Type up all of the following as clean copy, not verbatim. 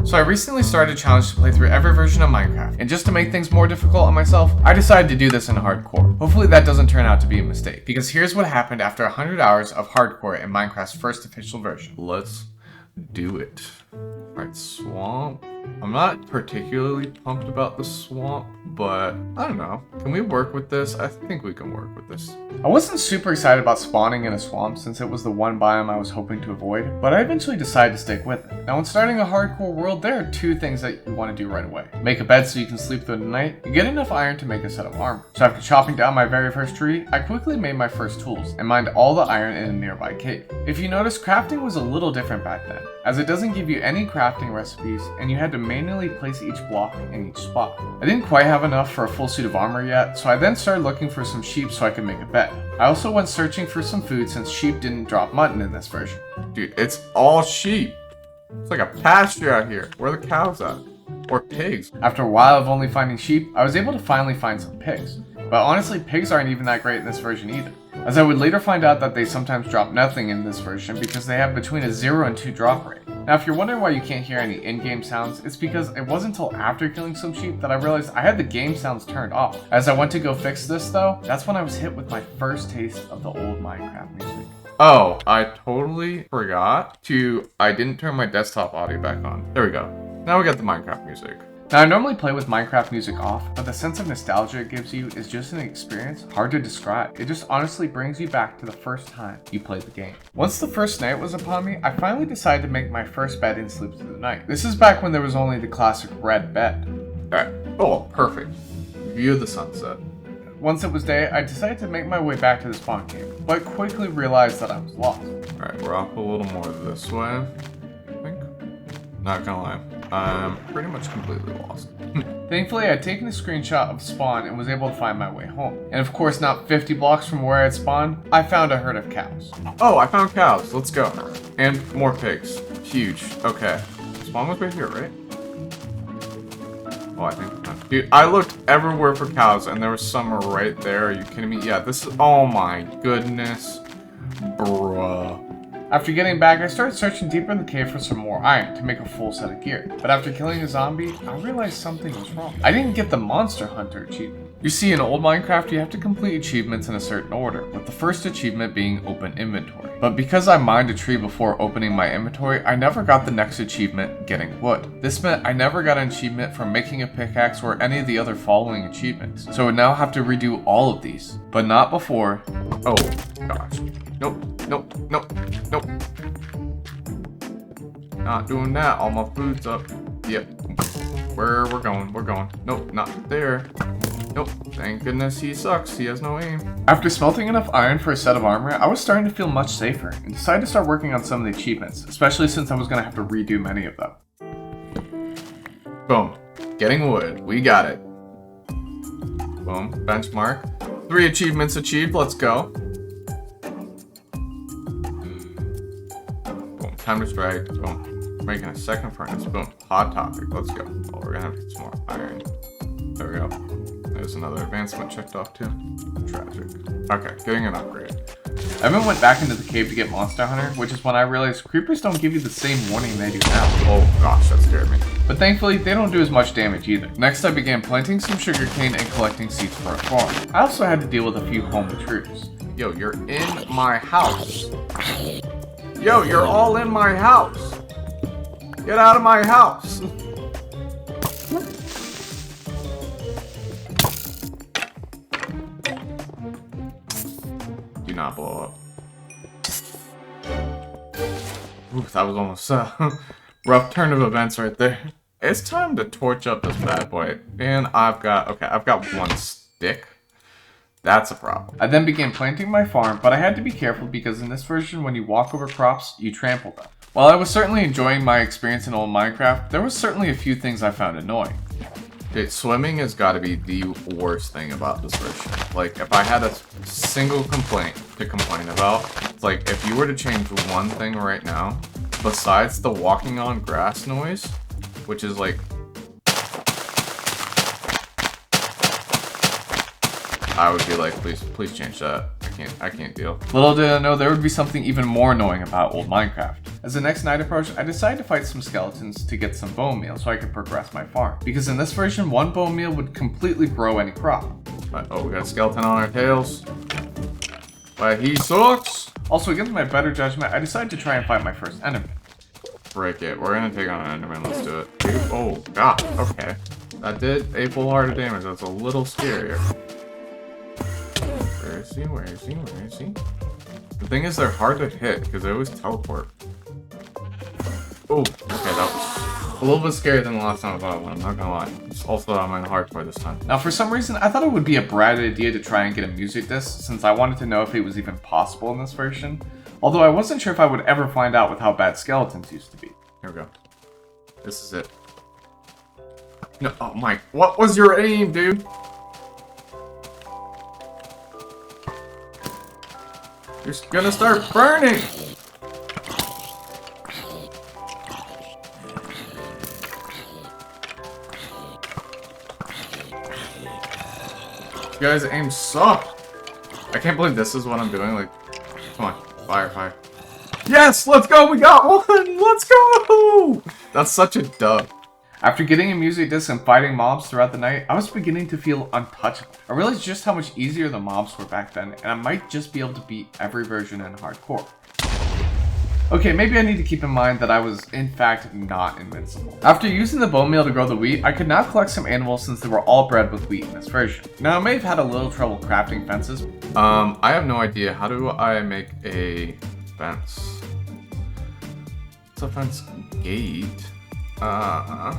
So I recently started a challenge to play through every version of Minecraft, and just to make things more difficult on myself, I decided to do this in hardcore. Hopefully that doesn't turn out to be a mistake, because here's what happened after 100 hours of hardcore in Minecraft's first official version. Let's do it. Alright, swamp. I'm not particularly pumped about the swamp, but I don't know. Can we work with this? I think we can work with this. I wasn't super excited about spawning in a swamp since it was the one biome I was hoping to avoid, but I eventually decided to stick with it. Now when starting a hardcore world, there are two things that you want to do right away. Make a bed so you can sleep through the night, and get enough iron to make a set of armor. So after chopping down my very first tree, I quickly made my first tools, and mined all the iron in a nearby cave. If you notice, crafting was a little different back then, as it doesn't give you any crafting recipes, and you had to manually place each block in each spot. I didn't quite have enough for a full suit of armor yet, so I then started looking for some sheep so I could make a bed. I also went searching for some food since sheep didn't drop mutton in this version. Dude, it's all sheep. It's like a pasture out here. Where are the cows at? Or pigs? After a while of only finding sheep, I was able to finally find some pigs. But honestly, pigs aren't even that great in this version either, as I would later find out that they sometimes drop nothing in this version because they have between a 0 and 2 drop rate. Now if you're wondering why you can't hear any in-game sounds, it's because it wasn't until after killing some sheep that I realized I had the game sounds turned off. As I went to go fix this though, that's when I was hit with my first taste of the old Minecraft music. Oh, I totally forgot I didn't turn my desktop audio back on. There we go. Now we got the Minecraft music. Now I normally play with Minecraft music off, but the sense of nostalgia it gives you is just an experience hard to describe. It just honestly brings you back to the first time you played the game. Once the first night was upon me, I finally decided to make my first bed and sleep through the night. This is back when there was only the classic red bed. Alright, oh perfect. View of the sunset. Once it was day, I decided to make my way back to the spawn cave, but quickly realized that I was lost. Alright, we're off a little more this way, I think. Not gonna lie. I'm pretty much completely lost. Thankfully, I had taken a screenshot of spawn and was able to find my way home. And of course, not 50 blocks from where I had spawned, I found a herd of cows. Oh, I found cows. Let's go. And more pigs. Huge. Okay. Spawn was right here, right? Oh, I think. Dude, I looked everywhere for cows and there was some right there. Are you kidding me? Yeah, this is. Oh my goodness. Bruh. After getting back, I started searching deeper in the cave for some more iron to make a full set of gear. But after killing a zombie, I realized something was wrong. I didn't get the Monster Hunter achievement. You see, in old Minecraft, you have to complete achievements in a certain order, with the first achievement being Open Inventory. But because I mined a tree before opening my inventory, I never got the next achievement, Getting Wood. This meant I never got an achievement for making a pickaxe or any of the other following achievements. So I would now have to redo all of these, but not before. Oh gosh. Nope, nope, nope, nope. Not doing that. All my food's up. Yep. Where we're going. Nope, not there. Nope. Thank goodness he sucks. He has no aim. After smelting enough iron for a set of armor, I was starting to feel much safer and decided to start working on some of the achievements, especially since I was going to have to redo many of them. Boom. Getting wood. We got it. Boom. Benchmark. 3 achievements achieved. Let's go. Boom. Time to strike. Boom. Making a second furnace. Boom. Hot topic. Let's go. Oh, we're gonna have to get some more iron. There we go. There's another advancement checked off too. Tragic. Okay, getting an upgrade. I then went back into the cave to get Monster Hunter, which is when I realized creepers don't give you the same warning they do now. Oh gosh, that scared me. But thankfully, they don't do as much damage either. Next, I began planting some sugarcane and collecting seeds for a farm. I also had to deal with a few home intruders. Yo, you're in my house. Yo, you're all in my house. Get out of my house. Do not blow up. Ooh, that was almost a rough turn of events right there. It's time to torch up this bad boy. And I've got 1 stick. That's a problem. I then began planting my farm, but I had to be careful because in this version, when you walk over crops, you trample them. While I was certainly enjoying my experience in old Minecraft, there was certainly a few things I found annoying. Dude, swimming has got to be the worst thing about this version. Like, if I had a single complaint to complain about, it's like, if you were to change one thing right now, besides the walking on grass noise, which is like, I would be like, please change that. I can't deal. Little did I know there would be something even more annoying about old Minecraft. As the next night approached, I decided to fight some skeletons to get some bone meal so I could progress my farm. Because in this version, one bone meal would completely grow any crop. But, oh, we got a skeleton on our tails. But he sucks! Also, against my better judgment, I decided to try and fight my first enderman. Break it. We're gonna take on an enderman. Let's do it. Oh, God. Okay. That did a full heart of damage. That's a little scarier. Where is he? Where is he? Where is he? The thing is, they're hard to hit because they always teleport. Oh, okay, that was a little bit scarier than the last time I fought one, I'm not gonna lie. It's also I'm in hardcore this time. Now, for some reason, I thought it would be a bright idea to try and get a music disc since I wanted to know if it was even possible in this version. Although I wasn't sure if I would ever find out with how bad skeletons used to be. Here we go. This is it. No, oh my, what was your aim, dude? You're gonna start burning! You guys' aim suck! I can't believe this is what I'm doing, like, come on, fire, fire. Yes, let's go, we got one! Let's go! That's such a dub. After getting a music disc and fighting mobs throughout the night, I was beginning to feel untouchable. I realized just how much easier the mobs were back then, and I might just be able to beat every version in hardcore. Okay, maybe I need to keep in mind that I was, in fact, not invincible. After using the bone meal to grow the wheat, I could now collect some animals since they were all bred with wheat in this version. Now, I may have had a little trouble crafting fences. I have no idea. How do I make a fence? It's a fence gate. How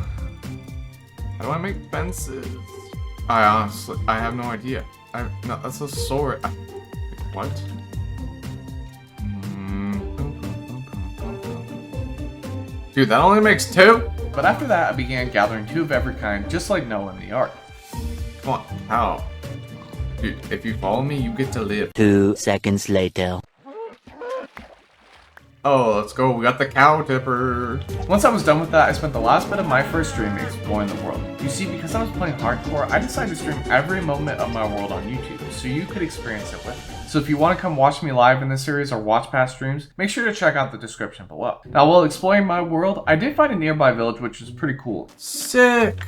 do I make fences? I honestly, I have no idea. No, that's a sword. What? Dude, that only makes 2? But after that, I began gathering 2 of every kind, just like Noah in the Ark. Come on, how? Dude, if you follow me, you get to live. 2 seconds later. Oh, let's go. We got the cow tipper. Once I was done with that, I spent the last bit of my first stream exploring the world. You see, because I was playing hardcore, I decided to stream every moment of my world on YouTube, so you could experience it with me. So if you want to come watch me live in this series or watch past streams, make sure to check out the description below. Now, while exploring my world, I did find a nearby village, which was pretty cool. Sick!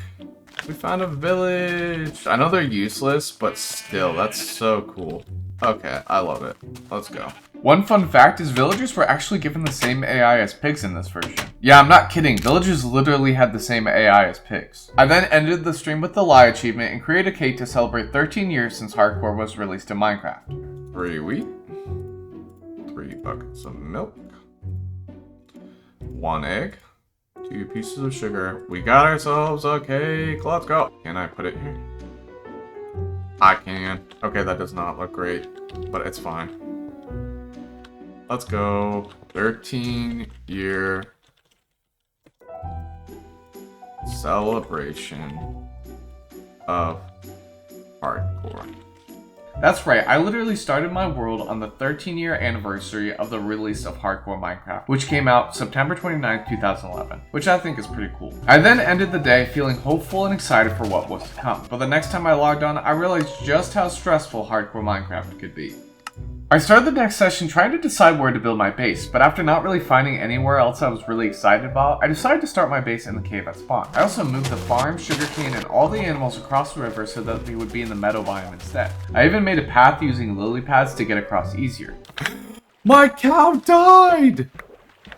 We found a village. I know they're useless, but still, that's so cool. Okay, I love it. Let's go. One fun fact is villagers were actually given the same AI as pigs in this version. Yeah, I'm not kidding. Villagers literally had the same AI as pigs. I then ended the stream with the lie achievement and created a cake to celebrate 13 years since hardcore was released in Minecraft. 3 wheat, 3 buckets of milk, 1 egg, 2 pieces of sugar. We got ourselves a cake. Let's go. Can I put it here? I can. Okay, that does not look great, but it's fine. Let's go. 13-year celebration of hardcore. That's right, I literally started my world on the 13-year anniversary of the release of Hardcore Minecraft, which came out September 29th, 2011, which I think is pretty cool. I then ended the day feeling hopeful and excited for what was to come, but the next time I logged on, I realized just how stressful Hardcore Minecraft could be. I started the next session trying to decide where to build my base, but after not really finding anywhere else I was really excited about, I decided to start my base in the cave at spawn. I also moved the farm, sugarcane, and all the animals across the river so that they would be in the meadow biome instead. I even made a path using lily pads to get across easier. My cow died!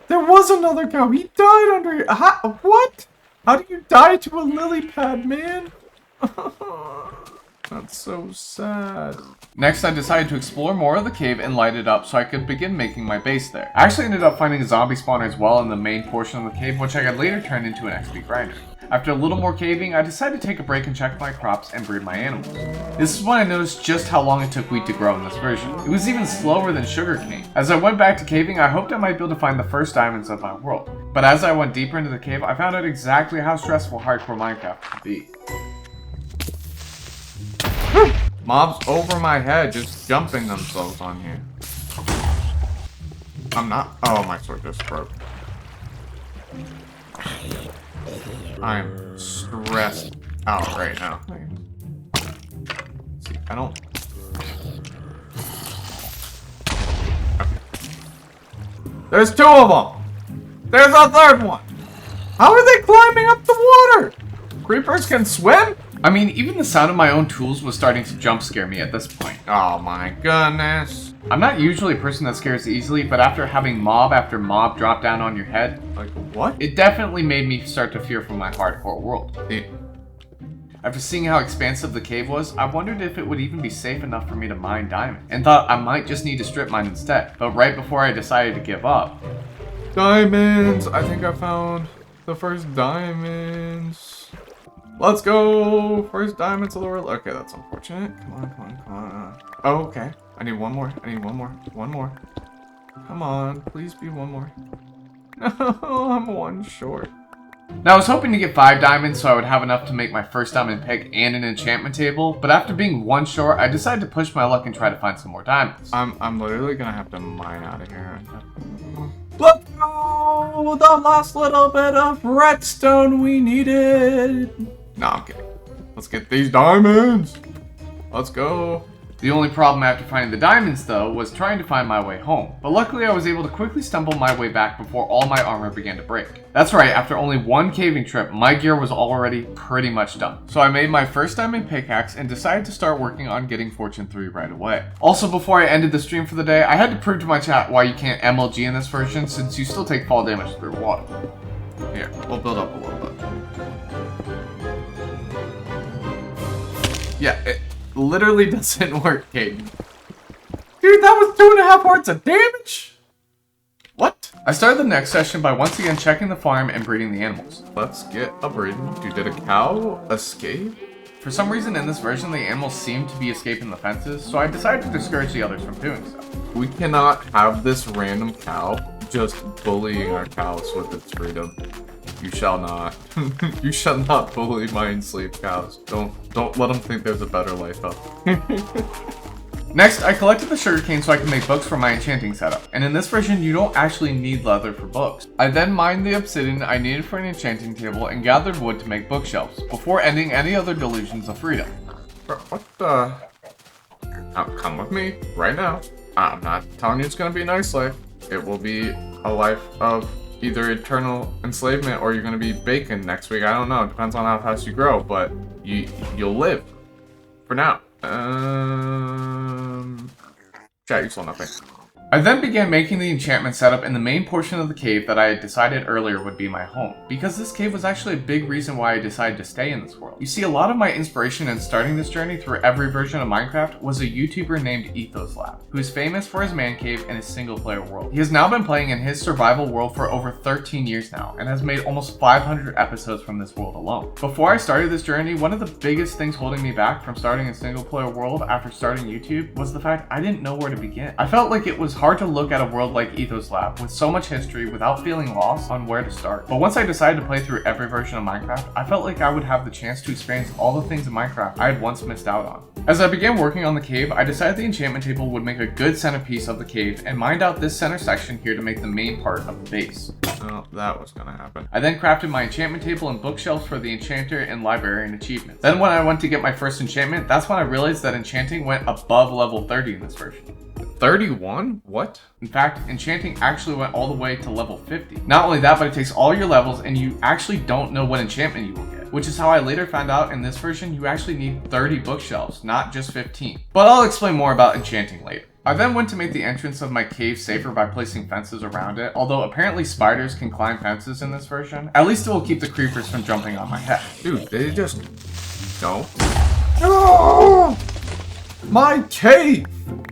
There was another cow, he died under here. What? How do you die to a lily pad, man? That's so sad. Next, I decided to explore more of the cave and light it up so I could begin making my base there. I actually ended up finding a zombie spawner as well in the main portion of the cave, which I could later turn into an XP grinder. After a little more caving, I decided to take a break and check my crops and breed my animals. This is when I noticed just how long it took wheat to grow in this version. It was even slower than sugarcane. As I went back to caving, I hoped I might be able to find the first diamonds of my world. But as I went deeper into the cave, I found out exactly how stressful hardcore Minecraft could be. Mobs over my head just jumping themselves on here. I'm not. Oh, my sword just broke. I'm stressed out right now. See, I don't. Okay. There's 2 of them! There's a third one! How are they climbing up the water? Creepers can swim? I mean, even the sound of my own tools was starting to jump scare me at this point. Oh my goodness. I'm not usually a person that scares easily, but after having mob after mob drop down on your head, like what? It definitely made me start to fear for my hardcore world. After seeing how expansive the cave was, I wondered if it would even be safe enough for me to mine diamonds, and thought I might just need to strip mine instead. But right before I decided to give up... Diamonds! I think I found the first diamonds. Let's go! First diamonds of the world. Okay, that's unfortunate. Come on, come on, come on. Oh, okay. I need one more. I need one more. One more. Come on, please be one more. No, I'm one short. Now, I was hoping to get 5 diamonds so I would have enough to make my first diamond pick and an enchantment table, but after being one short, I decided to push my luck and try to find some more diamonds. I'm literally gonna have to mine out of here. Let's go! The last little bit of redstone we needed! No, I'm kidding. Let's get these diamonds! Let's go! The only problem after finding the diamonds, though, was trying to find my way home. But luckily I was able to quickly stumble my way back before all my armor began to break. That's right, after only one caving trip, my gear was already pretty much done. So I made my first diamond pickaxe and decided to start working on getting Fortune 3 right away. Also, before I ended the stream for the day, I had to prove to my chat why you can't MLG in this version, since you still take fall damage through water. Here, we'll build up a little bit. Yeah, it literally doesn't work, Caden. Dude, that was 2.5 hearts of damage? What? I started the next session by once again checking the farm and breeding the animals. Let's get a breeding. Dude, did a cow escape? For some reason in this version, the animals seem to be escaping the fences, so I decided to discourage the others from doing so. We cannot have this random cow just bullying our cows with its freedom. You shall not. You shall not bully my enslaved cows. Don't let them think there's a better life out there. Next, I collected the sugarcane so I could make books for my enchanting setup, and in this version you don't actually need leather for books. I then mined the obsidian I needed for an enchanting table and gathered wood to make bookshelves, before ending any other delusions of freedom. What the? Come with me, right now. I'm not telling you it's gonna be a nice life. It will be a life of either eternal enslavement or you're gonna be bacon next week. I don't know. It depends on how fast you grow, but you'll live. For now. Chat, you saw nothing. I then began making the enchantment setup in the main portion of the cave that I had decided earlier would be my home, because this cave was actually a big reason why I decided to stay in this world. You see, a lot of my inspiration in starting this journey through every version of Minecraft was a YouTuber named EthosLab, who is famous for his man cave and his single player world. He has now been playing in his survival world for over 13 years now, and has made almost 500 episodes from this world alone. Before I started this journey, one of the biggest things holding me back from starting a single player world after starting YouTube was the fact I didn't know where to begin. I felt like it was hard to look at a world like EthosLab with so much history without feeling lost on where to start. But once I decided to play through every version of Minecraft, I felt like I would have the chance to experience all the things in Minecraft I had once missed out on. As I began working on the cave, I decided the enchantment table would make a good centerpiece of the cave and mined out this center section here to make the main part of the base. Oh, that was gonna happen. I then crafted my enchantment table and bookshelves for the enchanter and librarian achievements. Then when I went to get my first enchantment, that's when I realized that enchanting went above level 30 in this version. 31? What? In fact, enchanting actually went all the way to level 50. Not only that, but it takes all your levels and you actually don't know what enchantment you will get. Which is how I later found out in this version you actually need 30 bookshelves, not just 15. But I'll explain more about enchanting later. I then went to make the entrance of my cave safer by placing fences around it, although apparently spiders can climb fences in this version. At least it will keep the creepers from jumping on my head. Dude, they just... don't. Oh! My cave!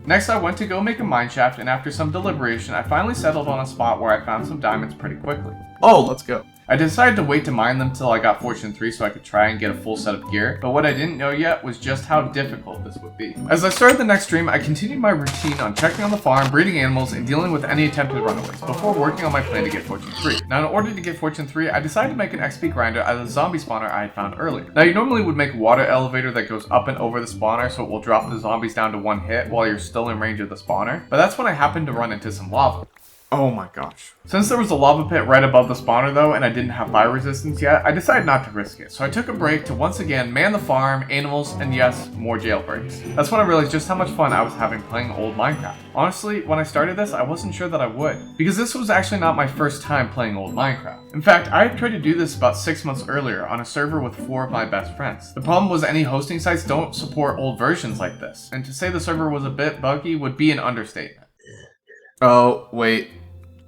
Next, I went to go make a mine shaft, and after some deliberation, I finally settled on a spot where I found some diamonds pretty quickly. Oh, let's go. I decided to wait to mine them till I got Fortune 3 so I could try and get a full set of gear, but what I didn't know yet was just how difficult this would be. As I started the next stream, I continued my routine on checking on the farm, breeding animals, and dealing with any attempted runaways, before working on my plan to get Fortune 3. Now, in order to get Fortune 3, I decided to make an XP grinder out of the zombie spawner I had found earlier. Now, you normally would make a water elevator that goes up and over the spawner so it will drop the zombies down to one hit while you're still in range of the spawner, but that's when I happened to run into some lava. Oh my gosh. Since there was a lava pit right above the spawner though, and I didn't have fire resistance yet, I decided not to risk it. So I took a break to once again man the farm, animals, and yes, more jailbreaks. That's when I realized just how much fun I was having playing old Minecraft. Honestly, when I started this, I wasn't sure that I would, because this was actually not my first time playing old Minecraft. In fact, I had tried to do this about 6 months earlier on a server with 4 of my best friends. The problem was any hosting sites don't support old versions like this, and to say the server was a bit buggy would be an understatement. Oh, wait.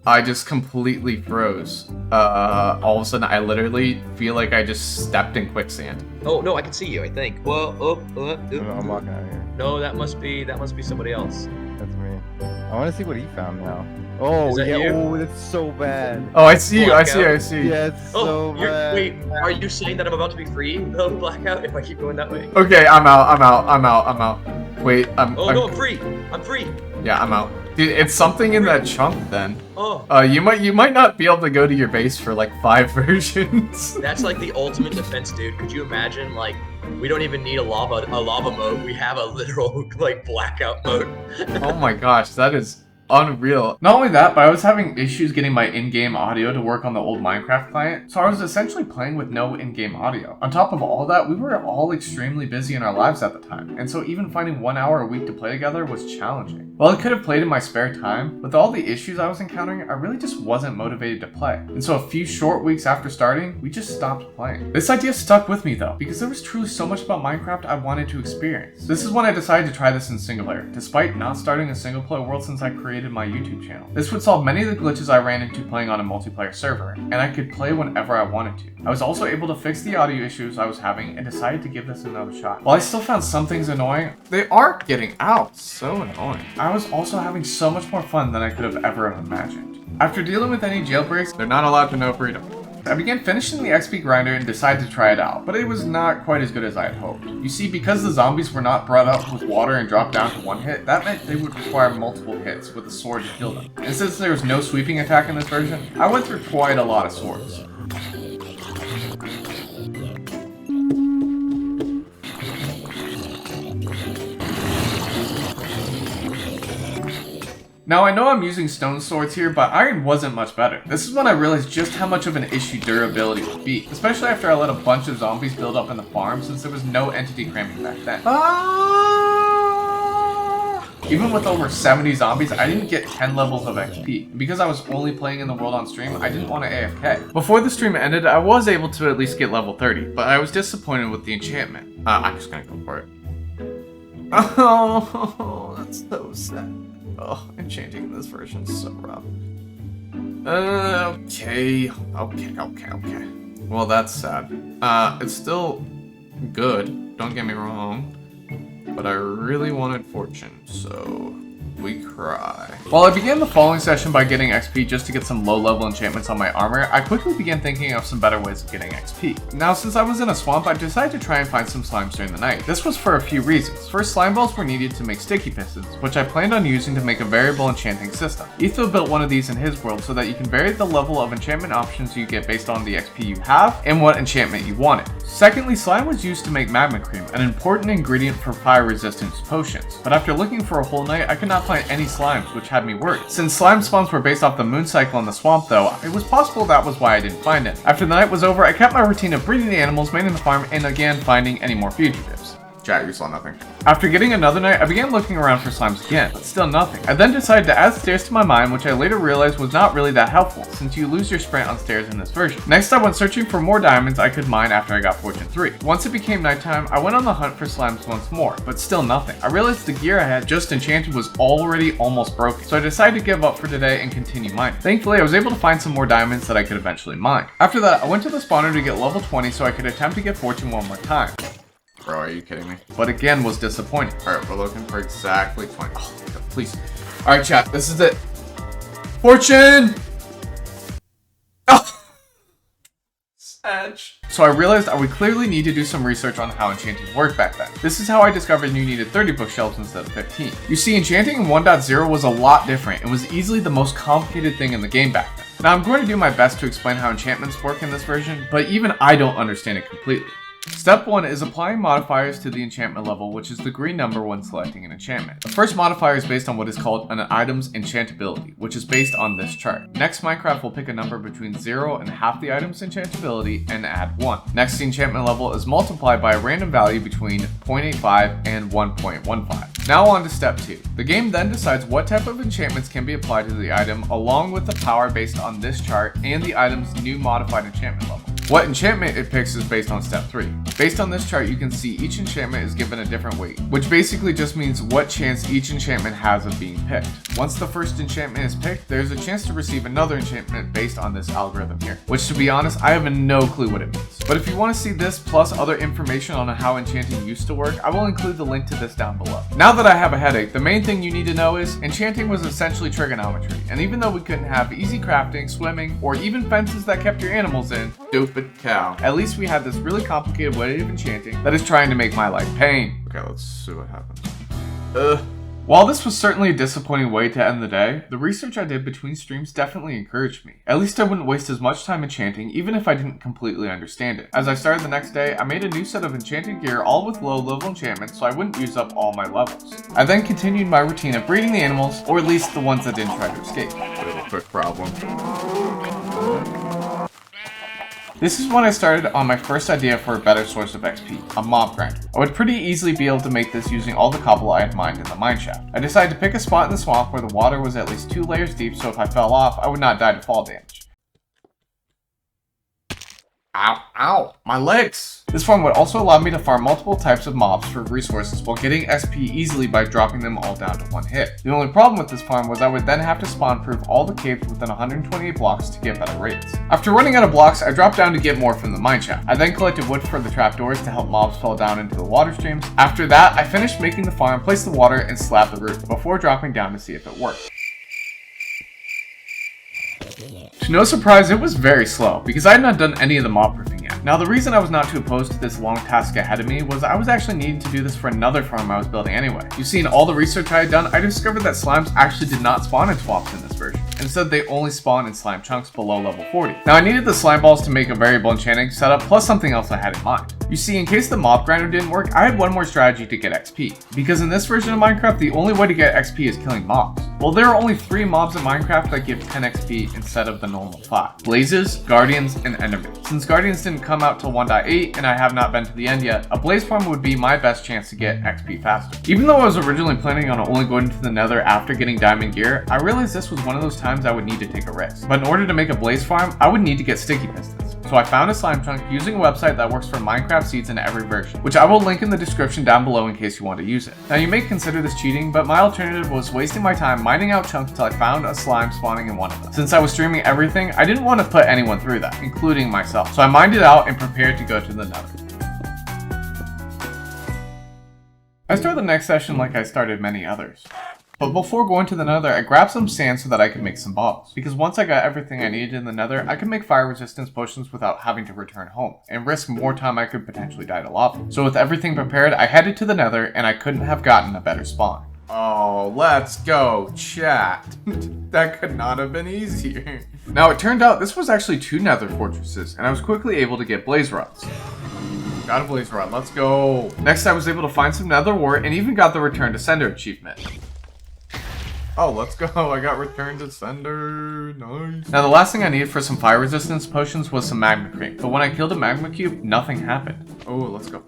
I just completely froze. All of a sudden, I literally feel like I just stepped in quicksand. Oh no, I can see you. I think. Well, I'm walking out here. No, that must be somebody else. That's me. I want to see what he found now. Oh, Is that yeah. you? Oh, that's so bad. Oh, I see you. I see. Yeah, it's so bad. Wait, are you saying that I'm about to be free though, Blackout? If I keep going that way? Okay, I'm out. Wait, I'm free. I'm free. Yeah, I'm out. Dude, it's something in that chunk then. Oh. You might not be able to go to your base for like 5 versions. That's like the ultimate defense, dude. Could you imagine, like, we don't even need a lava mode. We have a literal, like, blackout mode. Oh my gosh, that is unreal. Not only that, but I was having issues getting my in-game audio to work on the old Minecraft client, so I was essentially playing with no in-game audio. On top of all that, we were all extremely busy in our lives at the time, and so even finding 1 hour a week to play together was challenging. While I could have played in my spare time, with all the issues I was encountering, I really just wasn't motivated to play. And so a few short weeks after starting, we just stopped playing. This idea stuck with me though, because there was truly so much about Minecraft I wanted to experience. This is when I decided to try this in single player, despite not starting a single player world since I created my YouTube channel. This would solve many of the glitches I ran into playing on a multiplayer server, and I could play whenever I wanted to. I was also able to fix the audio issues I was having and decided to give this another shot. While I still found some things annoying, they are getting out. So annoying. I was also having so much more fun than I could have ever imagined. After dealing with any jailbreaks, they're not allowed to know freedom. I began finishing the XP grinder and decided to try it out, but it was not quite as good as I had hoped. You see, because the zombies were not brought up with water and dropped down to 1 hit, that meant they would require multiple hits with a sword to kill them. And since there was no sweeping attack in this version, I went through quite a lot of swords. Now I know I'm using stone swords here, but iron wasn't much better. This is when I realized just how much of an issue durability would be, especially after I let a bunch of zombies build up in the farm since there was no entity cramming back then. Even with over 70 zombies, I didn't get 10 levels of XP. And because I was only playing in the world on stream, I didn't want to AFK. Before the stream ended, I was able to at least get level 30, but I was disappointed with the enchantment. I'm just gonna go for it. Oh, that's so sad. Oh, enchanting in this version is so rough. Okay. Well, that's sad. It's still good, don't get me wrong, but I really wanted fortune, so we cry. While I began the following session by getting XP just to get some low-level enchantments on my armor, I quickly began thinking of some better ways of getting XP. Now, since I was in a swamp, I decided to try and find some slimes during the night. This was for a few reasons. First, slime balls were needed to make sticky pistons, which I planned on using to make a variable enchanting system. Etho built one of these in his world so that you can vary the level of enchantment options you get based on the XP you have and what enchantment you wanted. Secondly, slime was used to make magma cream, an important ingredient for fire resistance potions. But after looking for a whole night, I could not find any slimes, which had me worried. Since slime spawns were based off the moon cycle in the swamp though, it was possible that was why I didn't find it. After the night was over, I kept my routine of breeding the animals, manning the farm, and again finding any more fugitives. Chat, you saw nothing. After getting another night, I began looking around for slimes again, but still nothing. I then decided to add stairs to my mine, which I later realized was not really that helpful, since you lose your sprint on stairs in this version. Next, I went searching for more diamonds I could mine after I got Fortune 3. Once it became nighttime, I went on the hunt for slimes once more, but still nothing. I realized the gear I had just enchanted was already almost broken, so I decided to give up for today and continue mining. Thankfully, I was able to find some more diamonds that I could eventually mine. After that, I went to the spawner to get level 20 so I could attempt to get Fortune one more time. Bro, are you kidding me? But again, was disappointing. Alright, we're looking for exactly 20. Oh, God, please. Alright, chat, this is it. Fortune! Oh! Sadge. So I realized I would clearly need to do some research on how enchanting worked back then. This is how I discovered you needed 30 bookshelves instead of 15. You see, enchanting in 1.0 was a lot different and was easily the most complicated thing in the game back then. Now I'm going to do my best to explain how enchantments work in this version, but even I don't understand it completely. Step 1 is applying modifiers to the enchantment level, which is the green number when selecting an enchantment. The first modifier is based on what is called an item's enchantability, which is based on this chart. Next, Minecraft will pick a number between 0 and half the item's enchantability and add 1. Next, the enchantment level is multiplied by a random value between 0.85 and 1.15. Now on to step 2. The game then decides what type of enchantments can be applied to the item along with the power based on this chart and the item's new modified enchantment level. What enchantment it picks is based on step 3. Based on this chart, you can see each enchantment is given a different weight, which basically just means what chance each enchantment has of being picked. Once the first enchantment is picked, there's a chance to receive another enchantment based on this algorithm here, which to be honest, I have no clue what it means. But if you want to see this plus other information on how enchanting used to work, I will include the link to this down below. Now that I have a headache, the main thing you need to know is enchanting was essentially trigonometry, and even though we couldn't have easy crafting, swimming, or even fences that kept your animals in, stupid cow, at least we had this really complicated way of enchanting that is trying to make my life pain. Okay, let's see what happens. While this was certainly a disappointing way to end the day, the research I did between streams definitely encouraged me. At least I wouldn't waste as much time enchanting even if I didn't completely understand it. As I started the next day, I made a new set of enchanted gear all with low level enchantments so I wouldn't use up all my levels. I then continued my routine of breeding the animals, or at least the ones that didn't try to escape. Little quick problem. This is when I started on my first idea for a better source of XP, a mob grinder. I would pretty easily be able to make this using all the cobble I had mined in the mineshaft. I decided to pick a spot in the swamp where the water was at least 2 layers deep, so if I fell off, I would not die to fall damage. Ow, ow, my legs! This farm would also allow me to farm multiple types of mobs for resources while getting XP easily by dropping them all down to 1 hit. The only problem with this farm was I would then have to spawn proof all the caves within 128 blocks to get better rates. After running out of blocks, I dropped down to get more from the mineshaft. I then collected wood for the trapdoors to help mobs fall down into the water streams. After that, I finished making the farm, placed the water, and slabbed the roof before dropping down to see if it worked. To no surprise, it was very slow, because I had not done any of the mob proofing yet. Now the reason I was not too opposed to this long task ahead of me was I was actually needing to do this for another farm I was building anyway. You've seen all the research I had done, I discovered that slimes actually did not spawn in swamps in this version. Instead, they only spawn in slime chunks below level 40. Now I needed the slime balls to make a variable enchanting setup, plus something else I had in mind. You see, in case the mob grinder didn't work, I had one more strategy to get XP. Because in this version of Minecraft, the only way to get XP is killing mobs. Well, there are only 3 mobs in Minecraft that give 10 XP instead of the normal 5. Blazes, Guardians, and Endermen. Since Guardians didn't come out till 1.8 and I have not been to the end yet, a Blaze farm would be my best chance to get XP faster. Even though I was originally planning on only going to the Nether after getting diamond gear, I realized this was one of those times I would need to take a risk. But in order to make a Blaze farm, I would need to get sticky pistons. So I found a slime chunk using a website that works for Minecraft seeds in every version, which I will link in the description down below in case you want to use it. Now you may consider this cheating, but my alternative was wasting my time mining out chunks until I found a slime spawning in one of them. Since I was streaming everything, I didn't want to put anyone through that, including myself. So I mined it out and prepared to go to the Nether. I started the next session like I started many others. But before going to the Nether, I grabbed some sand so that I could make some bottles. Because once I got everything I needed in the Nether, I could make fire resistance potions without having to return home, and risk more time I could potentially die to lava. So with everything prepared, I headed to the Nether, and I couldn't have gotten a better spawn. Oh, let's go, chat. That could not have been easier. Now it turned out this was actually 2 Nether fortresses, and I was quickly able to get blaze rods. Got a blaze rod, let's go. Next I was able to find some Nether wart and even got the return to sender achievement. Oh, let's go. I got return to sender. Nice. Now, the last thing I needed for some fire resistance potions was some magma cream. But when I killed a magma cube, nothing happened. Oh, let's go.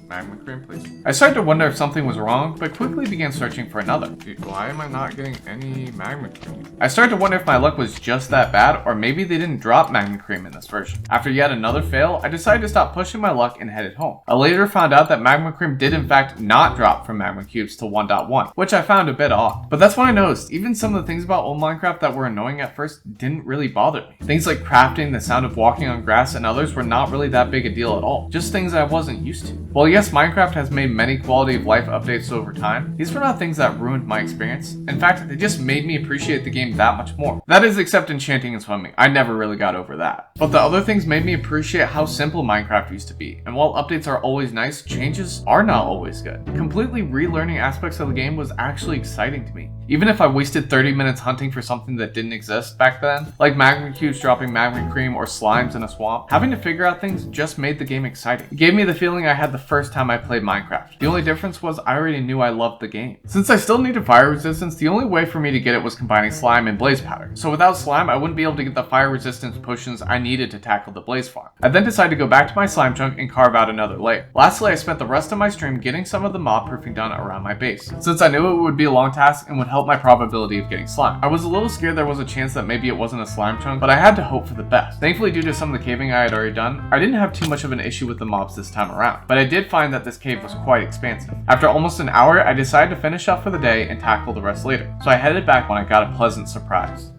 Magma cream, please. I started to wonder if something was wrong, but quickly began searching for another. Dude, why am I not getting any magma cream? I started to wonder if my luck was just that bad, or maybe they didn't drop magma cream in this version. After yet another fail, I decided to stop pushing my luck and headed home. I later found out that magma cream did in fact not drop from magma cubes to 1.1, which I found a bit odd. But that's when I noticed, even some of the things about old Minecraft that were annoying at first didn't really bother me. Things like crafting, the sound of walking on grass, and others were not really that big a deal at all. Just things I wasn't used to. Well, yes, guess Minecraft has made many quality of life updates over time. These were not things that ruined my experience. In fact, they just made me appreciate the game that much more. That is, except enchanting and swimming. I never really got over that. But the other things made me appreciate how simple Minecraft used to be. And while updates are always nice, changes are not always good. Completely relearning aspects of the game was actually exciting to me. Even if I wasted 30 minutes hunting for something that didn't exist back then, like magma cubes dropping magma cream or slimes in a swamp, having to figure out things just made the game exciting. It gave me the feeling I had the first time I played Minecraft. The only difference was I already knew I loved the game. Since I still needed fire resistance, the only way for me to get it was combining slime and blaze powder. So without slime, I wouldn't be able to get the fire resistance potions I needed to tackle the blaze farm. I then decided to go back to my slime chunk and carve out another layer. Lastly, I spent the rest of my stream getting some of the mob proofing done around my base, since I knew it would be a long task and would help my probability of getting slime. I was a little scared there was a chance that maybe it wasn't a slime chunk, but I had to hope for the best. Thankfully, due to some of the caving I had already done, I didn't have too much of an issue with the mobs this time around, but I did find that this cave was quite expansive. After almost an hour, I decided to finish up for the day and tackle the rest later, so I headed back when I got a pleasant surprise.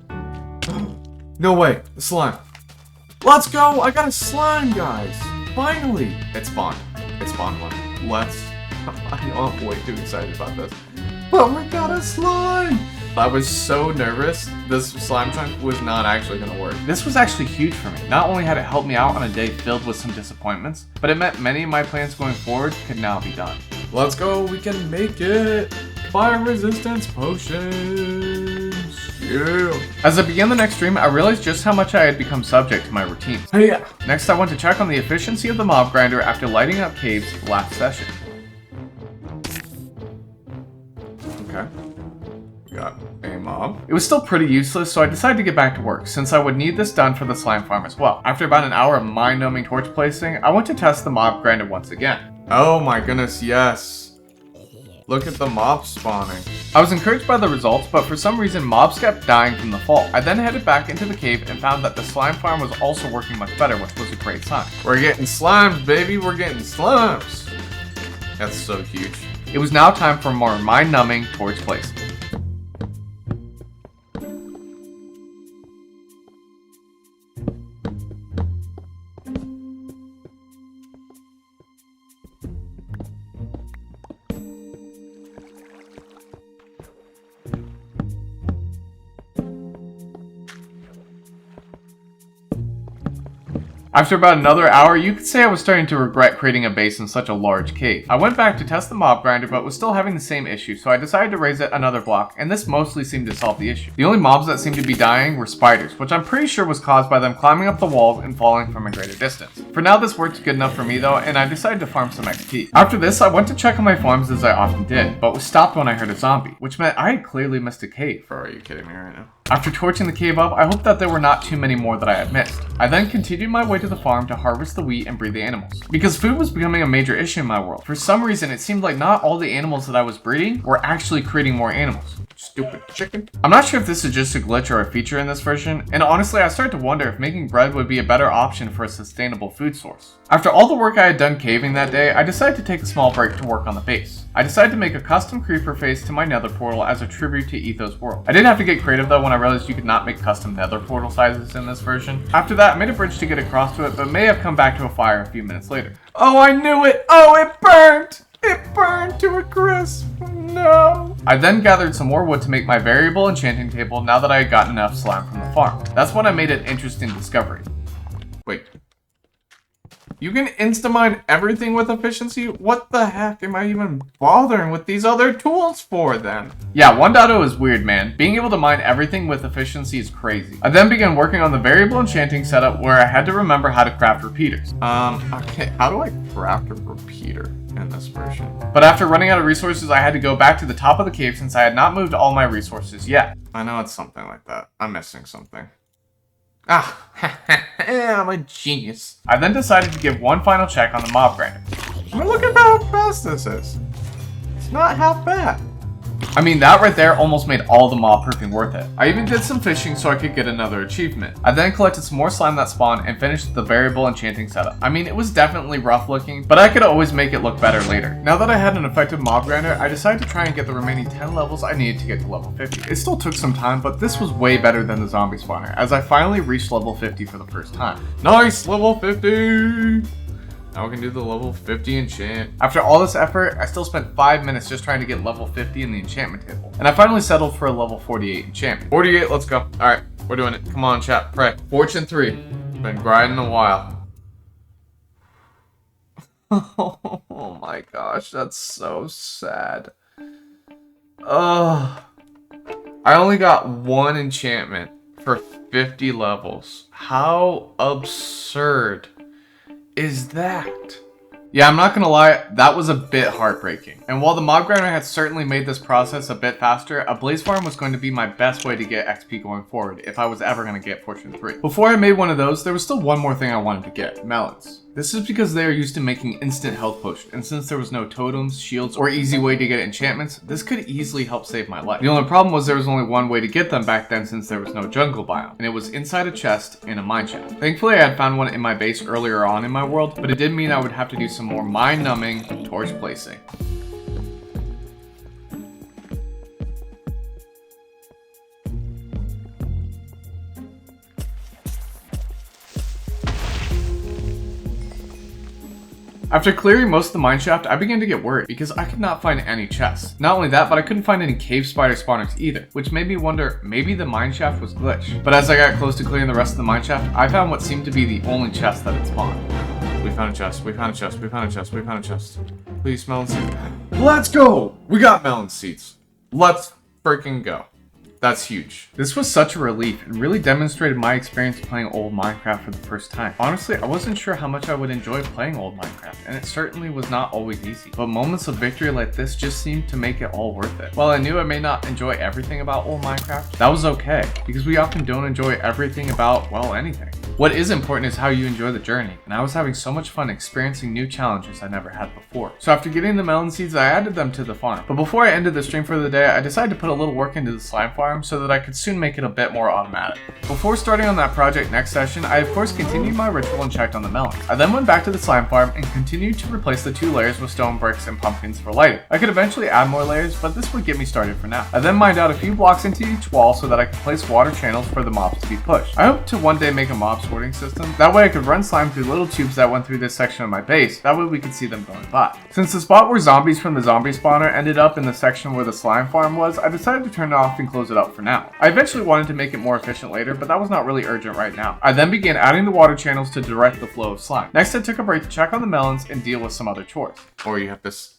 No way, a slime. Let's go! I got a slime, guys! Finally! It spawned. It spawned one. Let's... I'm way too excited about this. But we got a slime! I was so nervous, this slime chunk was not actually going to work. This was actually huge for me. Not only had it helped me out on a day filled with some disappointments, but it meant many of my plans going forward could now be done. Let's go, we can make it! Fire resistance potions! Yeah! As I began the next stream, I realized just how much I had become subject to my routines. Hey, yeah! Next, I went to check on the efficiency of the mob grinder after lighting up caves last session. Okay. Got a mob. It was still pretty useless, so I decided to get back to work, since I would need this done for the slime farm as well. After about an hour of mind-numbing torch placing, I went to test the mob grinder once again. Oh my goodness, yes. Look at the mob spawning. I was encouraged by the results, but for some reason mobs kept dying from the fall. I then headed back into the cave and found that the slime farm was also working much better, which was a great sign. We're getting slimes, baby, we're getting slimes. That's so huge. It was now time for more mind-numbing torch placing. After about another hour, you could say I was starting to regret creating a base in such a large cave. I went back to test the mob grinder, but was still having the same issue, so I decided to raise it another block, and this mostly seemed to solve the issue. The only mobs that seemed to be dying were spiders, which I'm pretty sure was caused by them climbing up the walls and falling from a greater distance. For now, this worked good enough for me though, and I decided to farm some XP. After this, I went to check on my farms as I often did, but was stopped when I heard a zombie, which meant I had clearly missed a cave. Bro, are you kidding me right now? After torching the cave up, I hoped that there were not too many more that I had missed. I then continued my way to the farm to harvest the wheat and breed the animals. Because food was becoming a major issue in my world. For some reason, it seemed like not all the animals that I was breeding were actually creating more animals. Stupid chicken. I'm not sure if this is just a glitch or a feature in this version, and honestly I started to wonder if making bread would be a better option for a sustainable food source. After all the work I had done caving that day, I decided to take a small break to work on the base. I decided to make a custom creeper face to my nether portal as a tribute to Ethos World. I did have to get creative though when I realized you could not make custom nether portal sizes in this version. After that, I made a bridge to get across to it, but may have come back to a fire a few minutes later. Oh, I knew it! Oh, it burnt! It burned to a crisp! No! I then gathered some more wood to make my variable enchanting table now that I had gotten enough slime from the farm. That's when I made an interesting discovery. Wait. You can insta-mine everything with efficiency? What the heck am I even bothering with these other tools for then? Yeah, 1.0 is weird, man. Being able to mine everything with efficiency is crazy. I then began working on the variable enchanting setup where I had to remember how to craft repeaters. Okay, how do I craft a repeater in this version? But after running out of resources, I had to go back to the top of the cave since I had not moved all my resources yet. I know it's something like that. I'm missing something. Ah, I'm a genius. I then decided to give one final check on the mob grinder. I mean, look at how fast this is. It's not half bad. I mean, that right there almost made all the mob proofing worth it. I even did some fishing so I could get another achievement. I then collected some more slime that spawned and finished the variable enchanting setup. I mean, it was definitely rough looking, but I could always make it look better later. Now that I had an effective mob grinder, I decided to try and get the remaining 10 levels I needed to get to level 50. It still took some time, but this was way better than the zombie spawner, as I finally reached level 50 for the first time. Nice, level 50! Now we can do the level 50 enchant. After all this effort, I still spent 5 minutes just trying to get level 50 in the enchantment table. And I finally settled for a level 48 enchantment. 48, let's go. Alright, we're doing it. Come on, chat, pray. Fortune 3. Been grinding a while. Oh my gosh, that's so sad. Ugh. I only got 1 enchantment for 50 levels. How absurd is that? Yeah, I'm not gonna lie, that was a bit heartbreaking. And while the mob grinder had certainly made this process a bit faster, a blaze farm was going to be my best way to get XP going forward if I was ever gonna get Fortune 3. Before I made one of those, there was still one more thing I wanted to get, melons. This is because they are used to making instant health potions, and since there was no totems, shields, or easy way to get enchantments, this could easily help save my life. The only problem was there was only one way to get them back then since there was no jungle biome, and it was inside a chest in a mine shaft. Thankfully I had found one in my base earlier on in my world, but it did mean I would have to do some more mind-numbing torch placing. After clearing most of the mineshaft, I began to get worried because I could not find any chests. Not only that, but I couldn't find any cave spider spawners either, which made me wonder maybe the mineshaft was glitched. But as I got close to clearing the rest of the mineshaft, I found what seemed to be the only chest that had spawned. We found a chest, we found a chest, we found a chest, we found a chest. Please, melon seeds. Let's go! We got melon seeds. Let's freaking go. That's huge. This was such a relief and really demonstrated my experience playing old Minecraft for the first time. Honestly, I wasn't sure how much I would enjoy playing old Minecraft, and it certainly was not always easy. But moments of victory like this just seemed to make it all worth it. While I knew I may not enjoy everything about old Minecraft, that was okay, because we often don't enjoy everything about, well, anything. What is important is how you enjoy the journey, and I was having so much fun experiencing new challenges I never had before. So after getting the melon seeds, I added them to the farm. But before I ended the stream for the day, I decided to put a little work into the slime farm so that I could soon make it a bit more automatic. Before starting on that project next session, I of course continued my ritual and checked on the melons. I then went back to the slime farm and continued to replace the 2 layers with stone bricks and pumpkins for lighting. I could eventually add more layers, but this would get me started for now. I then mined out a few blocks into each wall so that I could place water channels for the mobs to be pushed. I hope to one day make a mob sorting system. That way I could run slime through little tubes that went through this section of my base. That way we could see them going by. Since the spot where zombies from the zombie spawner ended up in the section where the slime farm was, I decided to turn it off and close it up for now. I eventually wanted to make it more efficient later, but that was not really urgent right now. I then began adding the water channels to direct the flow of slime. Next I took a break to check on the melons and deal with some other chores. Or you have this...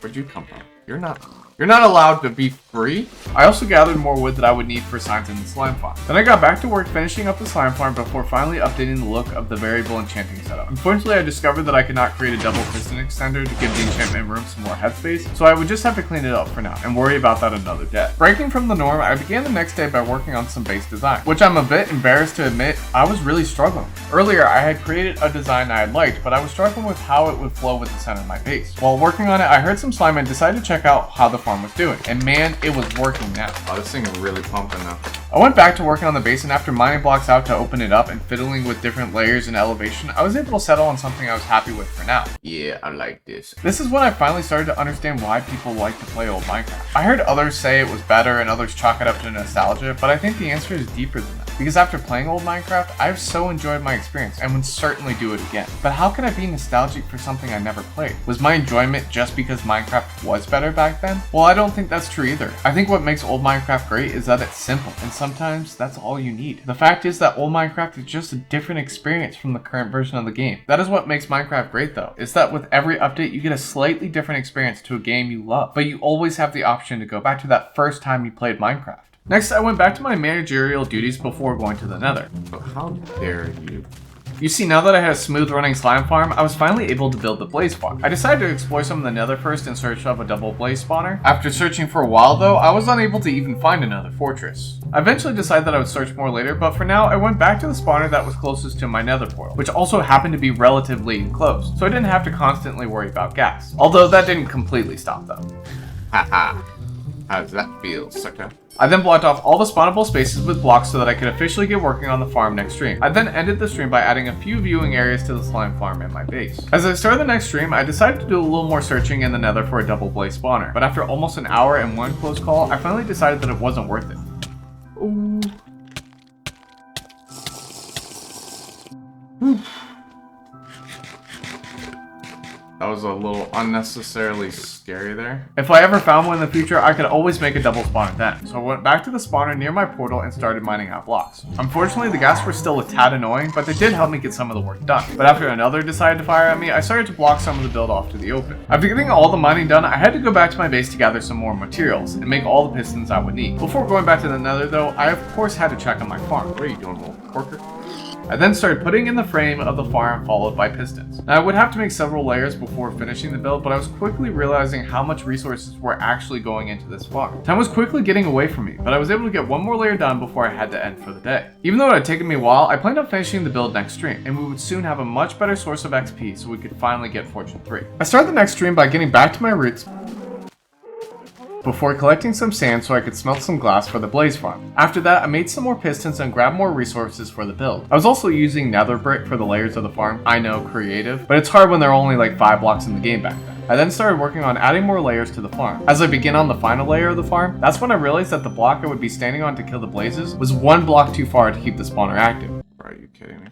Where'd you come from? You're not allowed to be free. I also gathered more wood that I would need for signs in the slime farm. Then I got back to work finishing up the slime farm before finally updating the look of the variable enchanting setup. Unfortunately, I discovered that I could not create a double piston extender to give the enchantment room some more headspace, so I would just have to clean it up for now and worry about that another day. Breaking from the norm, I began the next day by working on some base design, which I'm a bit embarrassed to admit I was really struggling. Earlier, I had created a design I had liked, but I was struggling with how it would flow with the center of my base. While working on it, I heard some slime and decided to check out how the farm was doing, and man, it was working now. Oh, this thing is really pumping now. I went back to working on the base, and after mining blocks out to open it up and fiddling with different layers and elevation, I was able to settle on something I was happy with for now. Yeah, I like this. This is when I finally started to understand why people like to play old Minecraft. I heard others say it was better and others chalk it up to nostalgia, but I think the answer is deeper than that. Because after playing old Minecraft, I've so enjoyed my experience and would certainly do it again. But how can I be nostalgic for something I never played? Was my enjoyment just because Minecraft was better back then? Well, I don't think that's true either. I think what makes old Minecraft great is that it's simple, and sometimes that's all you need. The fact is that old Minecraft is just a different experience from the current version of the game. That is what makes Minecraft great though, is that with every update you get a slightly different experience to a game you love, but you always have the option to go back to that first time you played Minecraft. Next, I went back to my managerial duties before going to the nether. Oh, how dare you. You see, now that I had a smooth running slime farm, I was finally able to build the blaze farm. I decided to explore some of the nether first in search of a double blaze spawner. After searching for a while though, I was unable to even find another fortress. I eventually decided that I would search more later, but for now, I went back to the spawner that was closest to my nether portal, which also happened to be relatively enclosed, so I didn't have to constantly worry about gas. Although that didn't completely stop though. Haha. How does that feel, sucker? I then blocked off all the spawnable spaces with blocks so that I could officially get working on the farm next stream. I then ended the stream by adding a few viewing areas to the slime farm in my base. As I started the next stream, I decided to do a little more searching in the nether for a double blaze spawner, but after almost an hour and one close call, I finally decided that it wasn't worth it. Ooh. That was a little unnecessarily scary there. If I ever found one in the future, I could always make a double spawner then. So I went back to the spawner near my portal and started mining out blocks. Unfortunately, the ghasts were still a tad annoying, but they did help me get some of the work done. But after another decided to fire at me, I started to block some of the build off to the open. After getting all the mining done, I had to go back to my base to gather some more materials and make all the pistons I would need. Before going back to the nether though, I of course had to check on my farm. What are you doing, little corker? I then started putting in the frame of the farm followed by pistons. Now I would have to make several layers before finishing the build, but I was quickly realizing how much resources were actually going into this farm. Time was quickly getting away from me, but I was able to get one more layer done before I had to end for the day. Even though it had taken me a while, I planned on finishing the build next stream, and we would soon have a much better source of XP so we could finally get Fortune 3. I started the next stream by getting back to my roots before collecting some sand so I could smelt some glass for the blaze farm. After that, I made some more pistons and grabbed more resources for the build. I was also using nether brick for the layers of the farm. I know, creative, but it's hard when there are only like 5 blocks in the game back then. I then started working on adding more layers to the farm. As I begin on the final layer of the farm, that's when I realized that the block I would be standing on to kill the blazes was 1 block too far to keep the spawner active. Are you kidding me?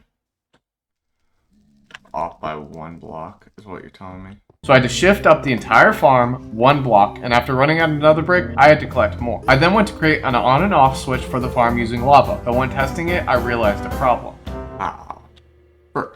Off by 1 block is what you're telling me? So I had to shift up the entire farm 1 block, and after running out another brick, I had to collect more. I then went to create an on and off switch for the farm using lava, but when testing it, I realized a problem. Ow. Frick.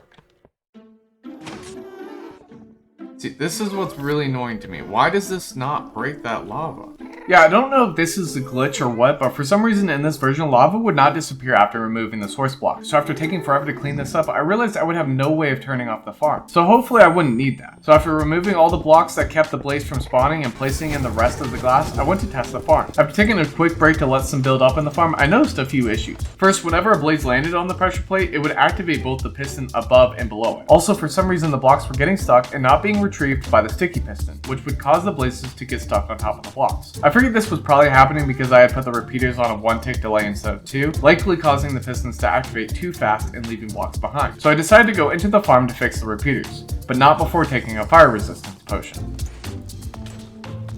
See, this is what's really annoying to me. Why does this not break that lava? Yeah, I don't know if this is a glitch or what, but for some reason in this version, lava would not disappear after removing the source block. So after taking forever to clean this up, I realized I would have no way of turning off the farm. So hopefully I wouldn't need that. So after removing all the blocks that kept the blaze from spawning and placing in the rest of the glass, I went to test the farm. After taking a quick break to let some build up in the farm, I noticed a few issues. First, whenever a blaze landed on the pressure plate, it would activate both the piston above and below it. Also, for some reason, the blocks were getting stuck and not being retrieved by the sticky piston, which would cause the blazes to get stuck on top of the blocks. I figured this was probably happening because I had put the repeaters on a 1 tick delay instead of 2, likely causing the pistons to activate too fast and leaving blocks behind. So I decided to go into the farm to fix the repeaters, but not before taking a fire resistance potion.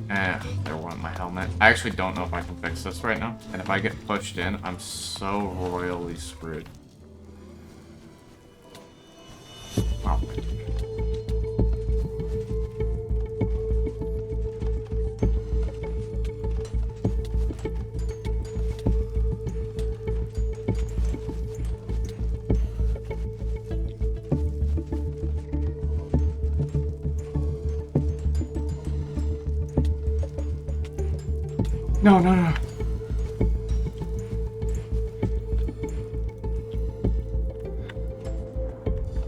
There went my helmet. I actually don't know if I can fix this right now, and if I get pushed in, I'm so royally screwed. Wow. No, no, no.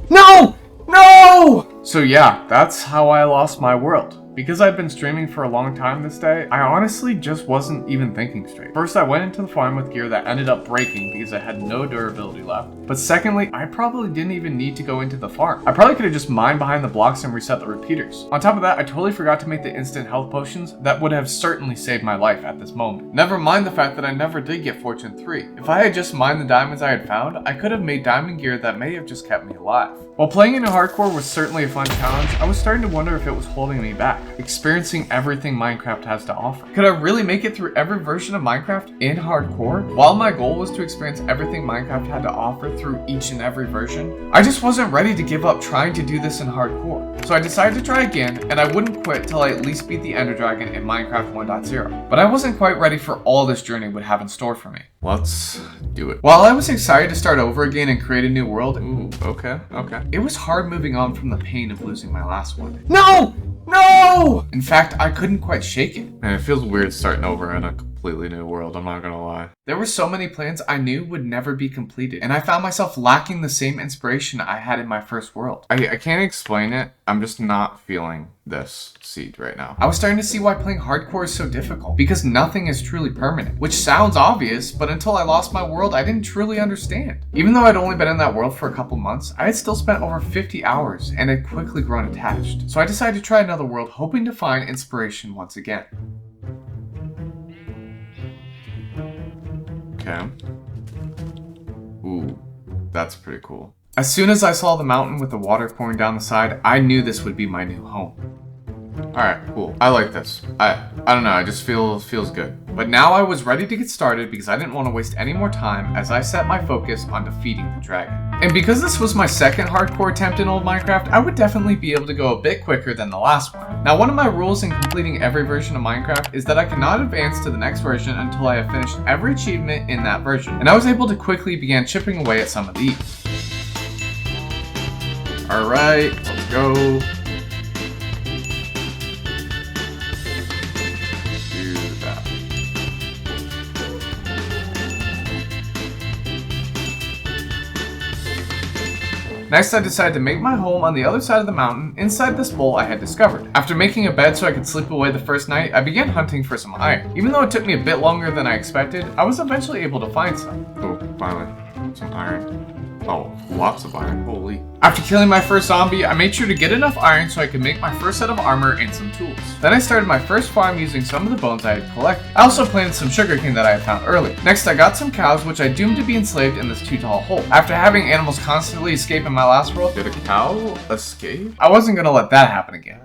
No! No! So yeah, that's how I lost my world. Because I'd been streaming for a long time this day, I honestly just wasn't even thinking straight. First, I went into the farm with gear that ended up breaking because I had no durability left. But secondly, I probably didn't even need to go into the farm. I probably could have just mined behind the blocks and reset the repeaters. On top of that, I totally forgot to make the instant health potions that would have certainly saved my life at this moment. Never mind the fact that I never did get Fortune 3. If I had just mined the diamonds I had found, I could have made diamond gear that may have just kept me alive. While playing into hardcore was certainly a fun challenge, I was starting to wonder if it was holding me back, experiencing everything Minecraft has to offer. Could I really make it through every version of Minecraft in hardcore? While my goal was to experience everything Minecraft had to offer through each and every version, I just wasn't ready to give up trying to do this in hardcore. So I decided to try again, and I wouldn't quit till I at least beat the Ender Dragon in Minecraft 1.0. But I wasn't quite ready for all this journey would have in store for me. Let's do it. While I was excited to start over again and create a new world, okay. It was hard moving on from the pain of losing my last one. No! No! In fact, I couldn't quite shake it. Man, it feels weird starting over in a completely new world, I'm not gonna lie. There were so many plans I knew would never be completed, and I found myself lacking the same inspiration I had in my first world. I can't explain it, I'm just not feeling this seed right now. I was starting to see why playing hardcore is so difficult, because nothing is truly permanent, which sounds obvious, but until I lost my world, I didn't truly understand. Even though I'd only been in that world for a couple months, I had still spent over 50 hours and had quickly grown attached. So I decided to try another world, hoping to find inspiration once again. Okay. Ooh, that's pretty cool. As soon as I saw the mountain with the water pouring down the side, I knew this would be my new home. Alright, cool. I like this. I don't know, it just feels good. But now I was ready to get started because I didn't want to waste any more time as I set my focus on defeating the dragon. And because this was my second hardcore attempt in old Minecraft, I would definitely be able to go a bit quicker than the last one. Now, one of my rules in completing every version of Minecraft is that I cannot advance to the next version until I have finished every achievement in that version. And I was able to quickly begin chipping away at some of these. Alright, let's go. Do that. Next, I decided to make my home on the other side of the mountain inside this bowl I had discovered. After making a bed so I could sleep away the first night, I began hunting for some iron. Even though it took me a bit longer than I expected, I was eventually able to find some. Oh, finally, some iron. Oh, lots of iron, holy. After killing my first zombie, I made sure to get enough iron so I could make my first set of armor and some tools. Then I started my first farm using some of the bones I had collected. I also planted some sugarcane that I had found earlier. Next, I got some cows, which I doomed to be enslaved in this too tall hole. After having animals constantly escape in my last world, did a cow escape? I wasn't gonna let that happen again.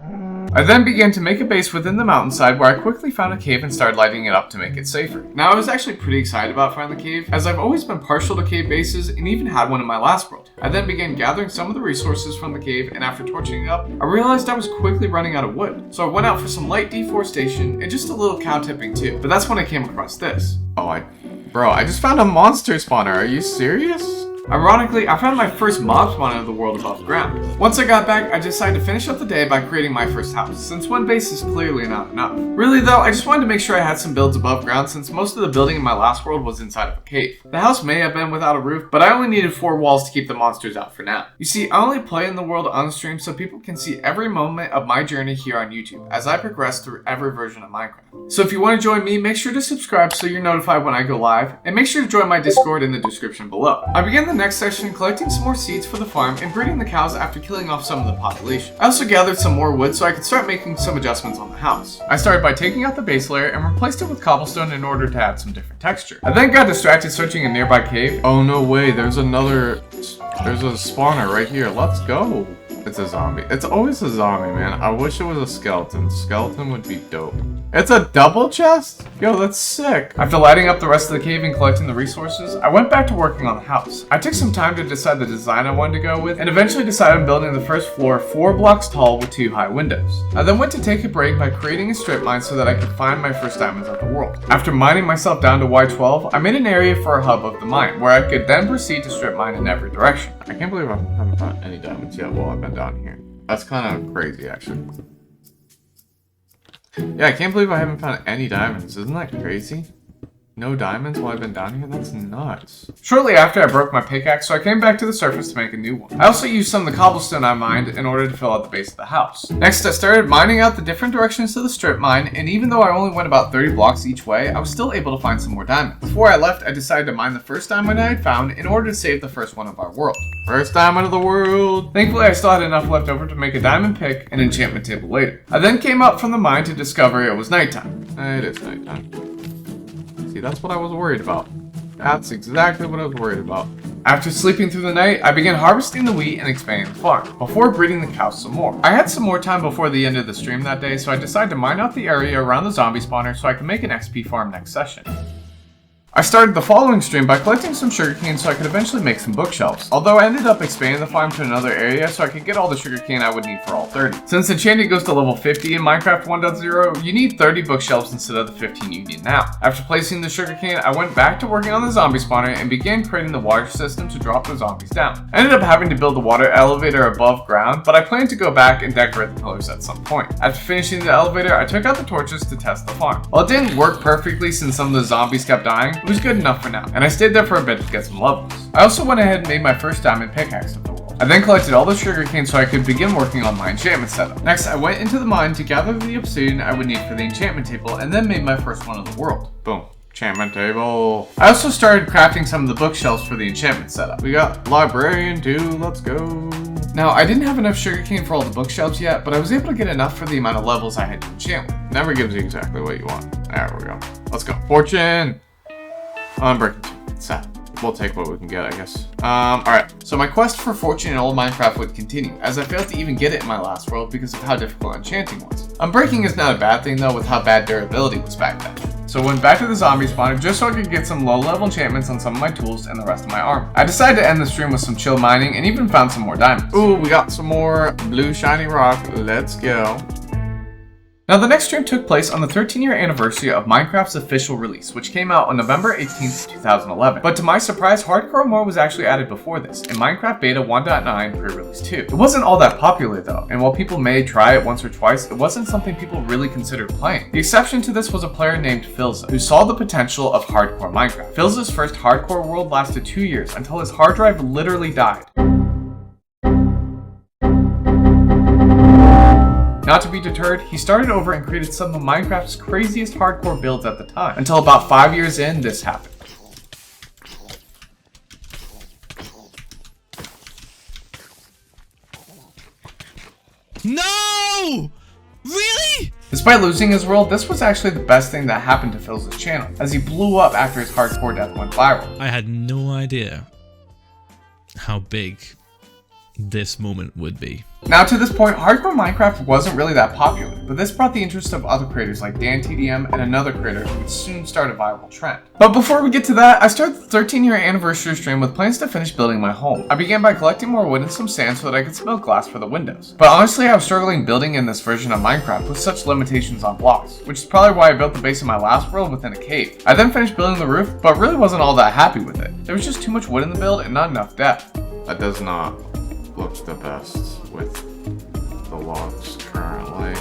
I then began to make a base within the mountainside where I quickly found a cave and started lighting it up to make it safer. Now I was actually pretty excited about finding the cave, as I've always been partial to cave bases and even had one in my last world. I then began gathering some of the resources from the cave, and after torching it up, I realized I was quickly running out of wood. So I went out for some light deforestation and just a little cow tipping too. But that's when I came across this. Bro, I just found a monster spawner, are you serious? Ironically, I found my first mob spawner of the world above ground. Once I got back, I decided to finish up the day by creating my first house, since one base is clearly not enough. Really though, I just wanted to make sure I had some builds above ground since most of the building in my last world was inside of a cave. The house may have been without a roof, but I only needed 4 walls to keep the monsters out for now. You see, I only play in the world on stream so people can see every moment of my journey here on YouTube as I progress through every version of Minecraft. So if you want to join me, make sure to subscribe so you're notified when I go live, and make sure to join my Discord in the description below. I began the next session collecting some more seeds for the farm and breeding the cows after killing off some of the population. I also gathered some more wood so I could start making some adjustments on the house. I started by taking out the base layer and replaced it with cobblestone in order to add some different texture. I then got distracted searching a nearby cave. Oh no way, there's a spawner right here. Let's go. It's a zombie. It's always a zombie, man. I wish it was a skeleton. Skeleton would be dope. It's a double chest? Yo, that's sick. After lighting up the rest of the cave and collecting the resources, I went back to working on the house. I took some time to decide the design I wanted to go with, and eventually decided on building the first floor 4 blocks tall with 2 high windows. I then went to take a break by creating a strip mine so that I could find my first diamonds of the world. After mining myself down to Y12, I made an area for a hub of the mine, where I could then proceed to strip mine in every direction. I can't believe I haven't found any diamonds yet while I've been down here. That's kind of crazy, actually. Yeah, I can't believe I haven't found any diamonds. Isn't that crazy? No diamonds while I've been down here? That's nuts. Shortly after, I broke my pickaxe, so I came back to the surface to make a new one. I also used some of the cobblestone I mined in order to fill out the base of the house. Next, I started mining out the different directions to the strip mine, and even though I only went about 30 blocks each way, I was still able to find some more diamonds. Before I left, I decided to mine the first diamond I had found in order to save the first one of our world. First diamond of the world! Thankfully, I still had enough left over to make a diamond pick and enchantment table later. I then came up from the mine to discover it was nighttime. It is nighttime. See, that's what I was worried about. That's exactly what I was worried about. After sleeping through the night, I began harvesting the wheat and expanding the farm, before breeding the cows some more. I had some more time before the end of the stream that day, so I decided to mine out the area around the zombie spawner so I could make an XP farm next session. I started the following stream by collecting some sugarcane so I could eventually make some bookshelves, although I ended up expanding the farm to another area so I could get all the sugarcane I would need for all 30. Since enchanting goes to level 50 in Minecraft 1.0, you need 30 bookshelves instead of the 15 you need now. After placing the sugarcane, I went back to working on the zombie spawner and began creating the water system to drop the zombies down. I ended up having to build a water elevator above ground, but I plan to go back and decorate the pillars at some point. After finishing the elevator, I took out the torches to test the farm. While it didn't work perfectly since some of the zombies kept dying, it was good enough for now, and I stayed there for a bit to get some levels. I also went ahead and made my first diamond pickaxe of the world. I then collected all the sugarcane so I could begin working on my enchantment setup. Next, I went into the mine to gather the obsidian I would need for the enchantment table, and then made my first one of the world. Boom. Enchantment table. I also started crafting some of the bookshelves for the enchantment setup. We got librarian too, let's go. Now, I didn't have enough sugarcane for all the bookshelves yet, but I was able to get enough for the amount of levels I had to enchant with. Never gives you exactly what you want. There we go. Let's go. Fortune! Unbreaking 2. Sad. We'll take what we can get, I guess. Alright. So my quest for fortune in old Minecraft would continue, as I failed to even get it in my last world because of how difficult enchanting was. Unbreaking is not a bad thing though, with how bad durability was back then. So I went back to the zombie spawner just so I could get some low-level enchantments on some of my tools and the rest of my armor. I decided to end the stream with some chill mining and even found some more diamonds. Ooh, we got some more blue shiny rock. Let's go. Now, the next stream took place on the 13-year anniversary of Minecraft's official release, which came out on November 18th, 2011. But to my surprise, hardcore mode was actually added before this, in Minecraft Beta 1.9 pre-release 2. It wasn't all that popular though, and while people may try it once or twice, it wasn't something people really considered playing. The exception to this was a player named Filza, who saw the potential of hardcore Minecraft. Filza's first hardcore world lasted 2 years, until his hard drive literally died. Not to be deterred, he started over and created some of Minecraft's craziest hardcore builds at the time. Until about 5 years in, this happened. No! Really? Despite losing his world, this was actually the best thing that happened to Filza's channel, as he blew up after his hardcore death went viral. I had no idea how big this moment would be. Now to this point, hardcore Minecraft wasn't really that popular, but this brought the interest of other creators like DanTDM and another creator who would soon start a viral trend. But before we get to that, I started the 13-year anniversary stream with plans to finish building my home. I began by collecting more wood and some sand so that I could smelt glass for the windows. But honestly, I was struggling building in this version of Minecraft with such limitations on blocks, which is probably why I built the base of my last world within a cave. I then finished building the roof, but really wasn't all that happy with it. There was just too much wood in the build and not enough depth. That does not look the best with the logs currently.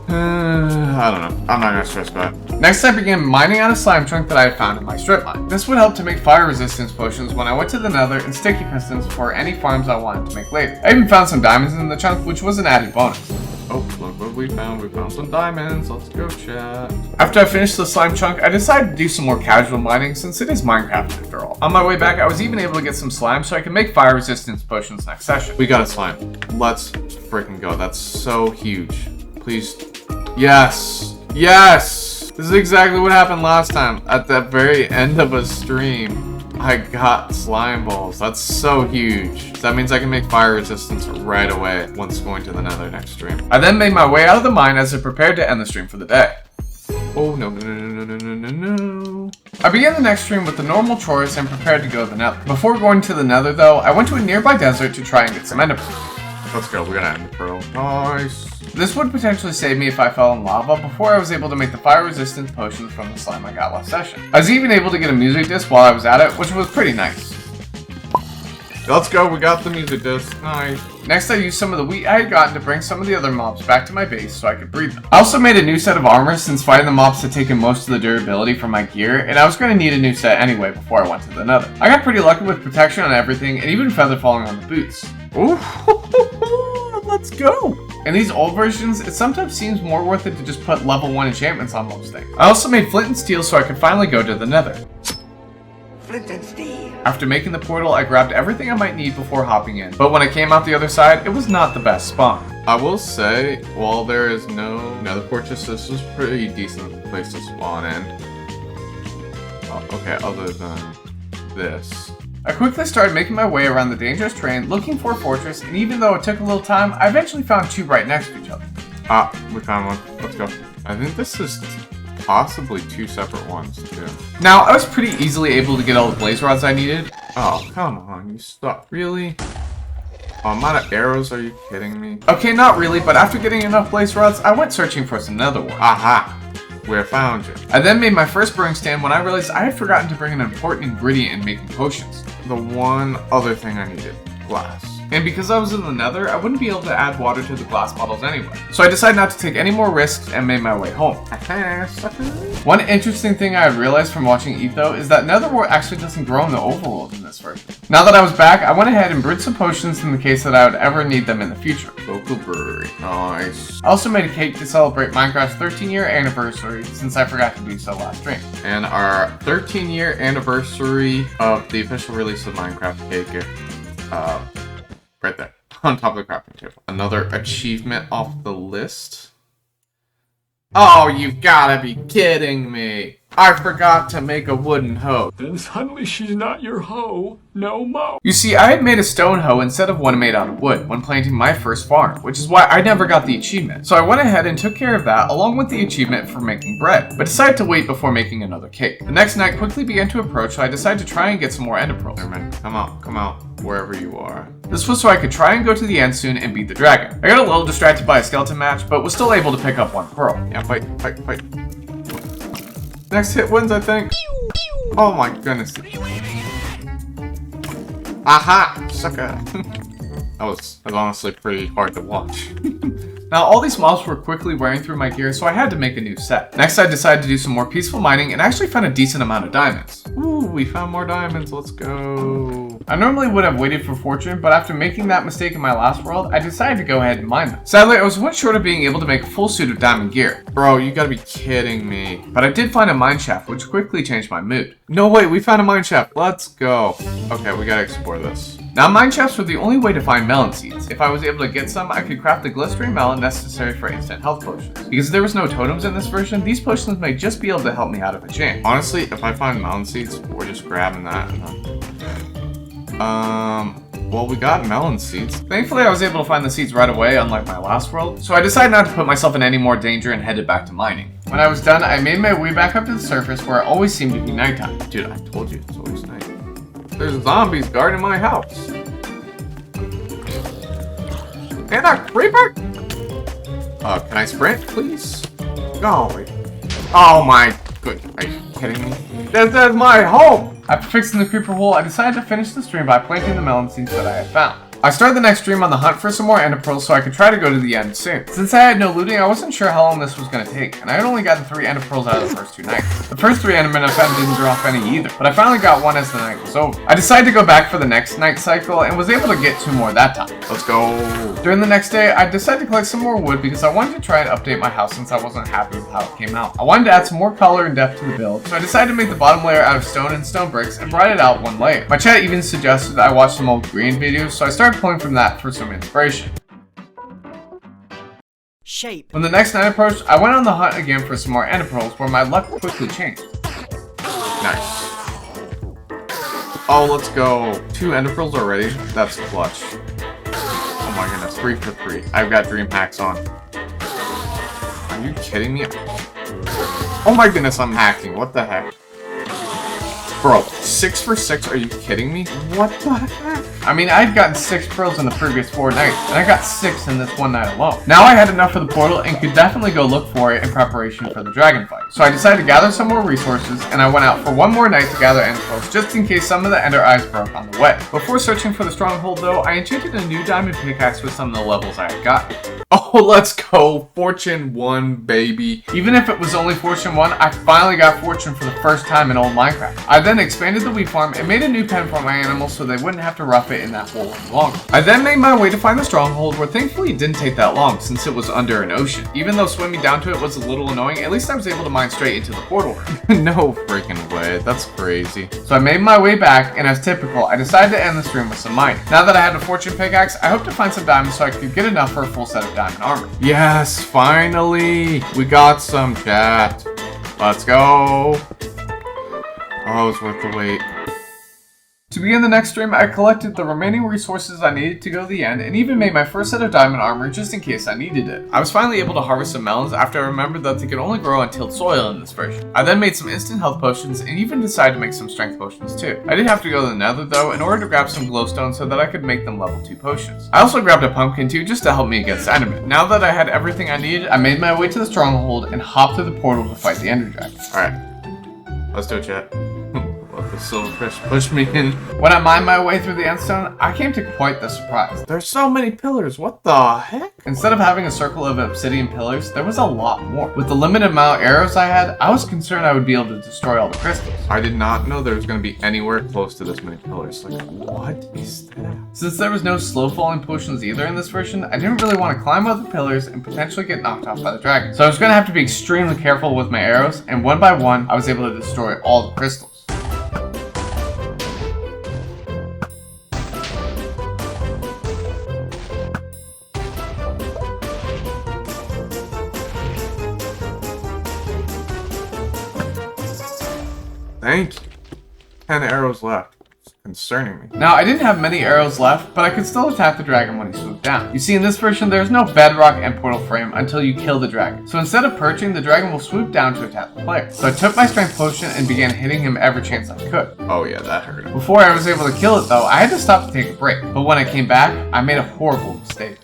I don't know. I'm not gonna stress about it. Next, I began mining out a slime chunk that I had found in my strip mine. This would help to make fire resistance potions when I went to the nether and sticky pistons for any farms I wanted to make later. I even found some diamonds in the chunk, which was an added bonus. Oh, look what we found. We found some diamonds. Let's go chat. After I finished the slime chunk, I decided to do some more casual mining since it is Minecraft after all. On my way back, I was even able to get some slime so I could make fire resistance potions next session. We got a slime. Let's freaking go. That's so huge. Please. Yes. Yes. This is exactly what happened last time. At the very end of a stream, I got slime balls. That's so huge. So that means I can make fire resistance right away once going to the nether next stream. I then made my way out of the mine as I prepared to end the stream for the day. Oh, no, no, no, no, no, no, no, no. I began the next stream with the normal chores and prepared to go to the nether. Before going to the nether though, I went to a nearby desert to try and get some ender pearls. Let's go. We got an ender pearl. Nice. This would potentially save me if I fell in lava before I was able to make the fire resistance potions from the slime I got last session. I was even able to get a music disc while I was at it, which was pretty nice. Let's go. We got the music disc. Nice. Next, I used some of the wheat I had gotten to bring some of the other mobs back to my base so I could breed them. I also made a new set of armor since fighting the mobs had taken most of the durability from my gear, and I was going to need a new set anyway before I went to the nether. I got pretty lucky with protection on everything and even feather falling on the boots. Ooh, let's go! In these old versions, it sometimes seems more worth it to just put level 1 enchantments on most things. I also made flint and steel so I could finally go to the nether. Flint and steel. After making the portal, I grabbed everything I might need before hopping in, but when I came out the other side, it was not the best spawn. I will say, while there is no nether fortress, this is a pretty decent place to spawn in. Oh, okay, other than this. I quickly started making my way around the dangerous terrain, looking for a fortress, and even though it took a little time, I eventually found two right next to each other. Ah, we found one. Let's go. I think this is possibly two separate ones, too. Now, I was pretty easily able to get all the blaze rods I needed. Oh, come on, you stop. Really? Oh, amount of arrows, are you kidding me? Okay, not really, but after getting enough blaze rods, I went searching for some nether wart. Aha! We found you. I then made my first brewing stand when I realized I had forgotten to bring an important ingredient in making potions. The one other thing I needed. Glass. And because I was in the nether, I wouldn't be able to add water to the glass bottles anyway. So I decided not to take any more risks and made my way home. One interesting thing I had realized from watching Etho is that netherwort actually doesn't grow in the overworld in this version. Now that I was back, I went ahead and brewed some potions in the case that I would ever need them in the future. Local brewery. Nice. I also made a cake to celebrate Minecraft's 13-year anniversary since I forgot to do so last stream. And our 13-year anniversary of the official release of Minecraft cake, right there, on top of the crafting table. Another achievement off the list. Oh, you gotta be kidding me. I forgot to make a wooden hoe. Then suddenly she's not your hoe no more. You see, I had made a stone hoe instead of one made out of wood when planting my first farm, which is why I never got the achievement. So I went ahead and took care of that along with the achievement for making bread, but decided to wait before making another cake. The next night quickly began to approach, so I decided to try and get some more ender pearls. Come out, wherever you are. This was so I could try and go to the end soon and beat the dragon. I got a little distracted by a skeleton match, but was still able to pick up one pearl. Yeah, fight. Next hit wins, I think. Oh my goodness. Aha! Sucker. That was honestly pretty hard to watch. Now, all these mobs were quickly wearing through my gear, so I had to make a new set. Next, I decided to do some more peaceful mining and actually found a decent amount of diamonds. Ooh, we found more diamonds. Let's go. I normally would have waited for fortune, but after making that mistake in my last world, I decided to go ahead and mine them. Sadly, I was one short of being able to make a full suit of diamond gear. Bro, you gotta be kidding me. But I did find a mine shaft, which quickly changed my mood. No, wait, we found a mine shaft. Let's go. Okay, we gotta explore this. Now, mine shafts were the only way to find melon seeds. If I was able to get some, I could craft the glistering melon necessary for instant health potions. Because there was no totems in this version, these potions may just be able to help me out of a jam. Honestly, if I find melon seeds, we're just grabbing that and then... well, we got melon seeds. Thankfully, I was able to find the seeds right away, unlike my last world, so I decided not to put myself in any more danger and headed back to mining. When I was done, I made my way back up to the surface where it always seemed to be nighttime. Dude, I told you, it's always night. There's zombies guarding my house. And a creeper? Can I sprint, please? Golly. Oh my goodness, are you kidding me? This is my home! After fixing the creeper hole, I decided to finish the stream by planting the melon seeds that I had found. I started the next stream on the hunt for some more ender pearls so I could try to go to the end soon. Since I had no looting, I wasn't sure how long this was going to take, and I had only gotten 3 ender pearls out of the first 2 nights. The first 3 endermen I found didn't drop any either, but I finally got one as the night was over. I decided to go back for the next night cycle and was able to get 2 more that time. Let's go. During the next day, I decided to collect some more wood because I wanted to try and update my house since I wasn't happy with how it came out. I wanted to add some more color and depth to the build, so I decided to make the bottom layer out of stone and stone bricks and brought it out 1 layer. My chat even suggested I watch some old green videos, so I started pulling from that for some inspiration. Shape. When the next night approached, I went on the hunt again for some more ender pearls where my luck quickly changed. Nice. Oh, let's go. 2 ender pearls already? That's clutch. Oh my goodness, 3 for 3. I've got dream hacks on. Are you kidding me? Oh my goodness, I'm hacking. What the heck? Bro, 6 for 6? Are you kidding me? What the heck? I mean, I'd gotten 6 pearls in the previous 4 nights, and I got 6 in this one night alone. Now I had enough for the portal and could definitely go look for it in preparation for the dragon fight. So I decided to gather some more resources, and I went out for 1 more night to gather ender pearls, just in case some of the ender eyes broke on the way. Before searching for the stronghold though, I enchanted a new diamond pickaxe with some of the levels I had gotten. Oh, let's go. Fortune 1, baby. Even if it was only Fortune 1, I finally got Fortune for the first time in old Minecraft. I then expanded the wheat farm and made a new pen for my animals so they wouldn't have to rough it in that hole any longer. I then made my way to find the stronghold, where thankfully it didn't take that long since it was under an ocean. Even though swimming down to it was a little annoying, at least I was able to mine straight into the portal. No freaking way. That's crazy. So I made my way back, and as typical, I decided to end the stream with some mining. Now that I had a fortune pickaxe, I hope to find some diamonds so I could get enough for a full set of diamond armor. Yes, finally! We got some, chat. Let's go! Oh, it's worth the wait. To begin the next stream, I collected the remaining resources I needed to go to the end, and even made my first set of diamond armor just in case I needed it. I was finally able to harvest some melons after I remembered that they could only grow on tilled soil in this version. I then made some instant health potions and even decided to make some strength potions too. I did have to go to the nether though in order to grab some glowstone so that I could make them level 2 potions. I also grabbed a pumpkin too just to help me against endermen. Now that I had everything I needed, I made my way to the stronghold and hopped through the portal to fight the ender dragon. Alright, let's do it, chat. Let the silverfish push me in. When I mined my way through the endstone, I came to quite the surprise. There's so many pillars, what the heck? Instead of having a circle of obsidian pillars, there was a lot more. With the limited amount of arrows I had, I was concerned I would be able to destroy all the crystals. I did not know there was going to be anywhere close to this many pillars. Like, what is that? Since there was no slow falling potions either in this version, I didn't really want to climb up the pillars and potentially get knocked off by the dragon. So I was going to have to be extremely careful with my arrows, and one by one, I was able to destroy all the crystals. Thank you. 10 arrows left. Concerning me. Now, I didn't have many arrows left, but I could still attack the dragon when he swooped down. You see, in this version, there's no bedrock and portal frame until you kill the dragon. So instead of perching, the dragon will swoop down to attack the player. So I took my strength potion and began hitting him every chance I could. Oh yeah, that hurt. Before I was able to kill it though, I had to stop to take a break. But when I came back, I made a horrible mistake.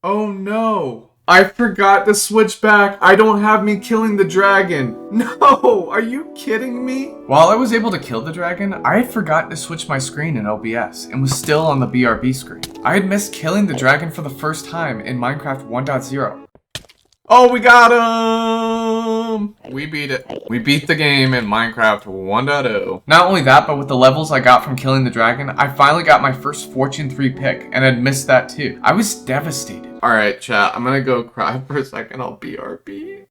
Oh no! I forgot to switch back. I don't have me killing the dragon. No, are you kidding me? While I was able to kill the dragon, I had forgotten to switch my screen in OBS and was still on the BRB screen. I had missed killing the dragon for the first time in Minecraft 1.0. Oh, we got him! We beat it. We beat the game in Minecraft 1.0. Not only that, but with the levels I got from killing the dragon, I finally got my first Fortune 3 pick, and I'd missed that too. I was devastated. Alright, chat, I'm gonna go cry for a second. I'll BRB.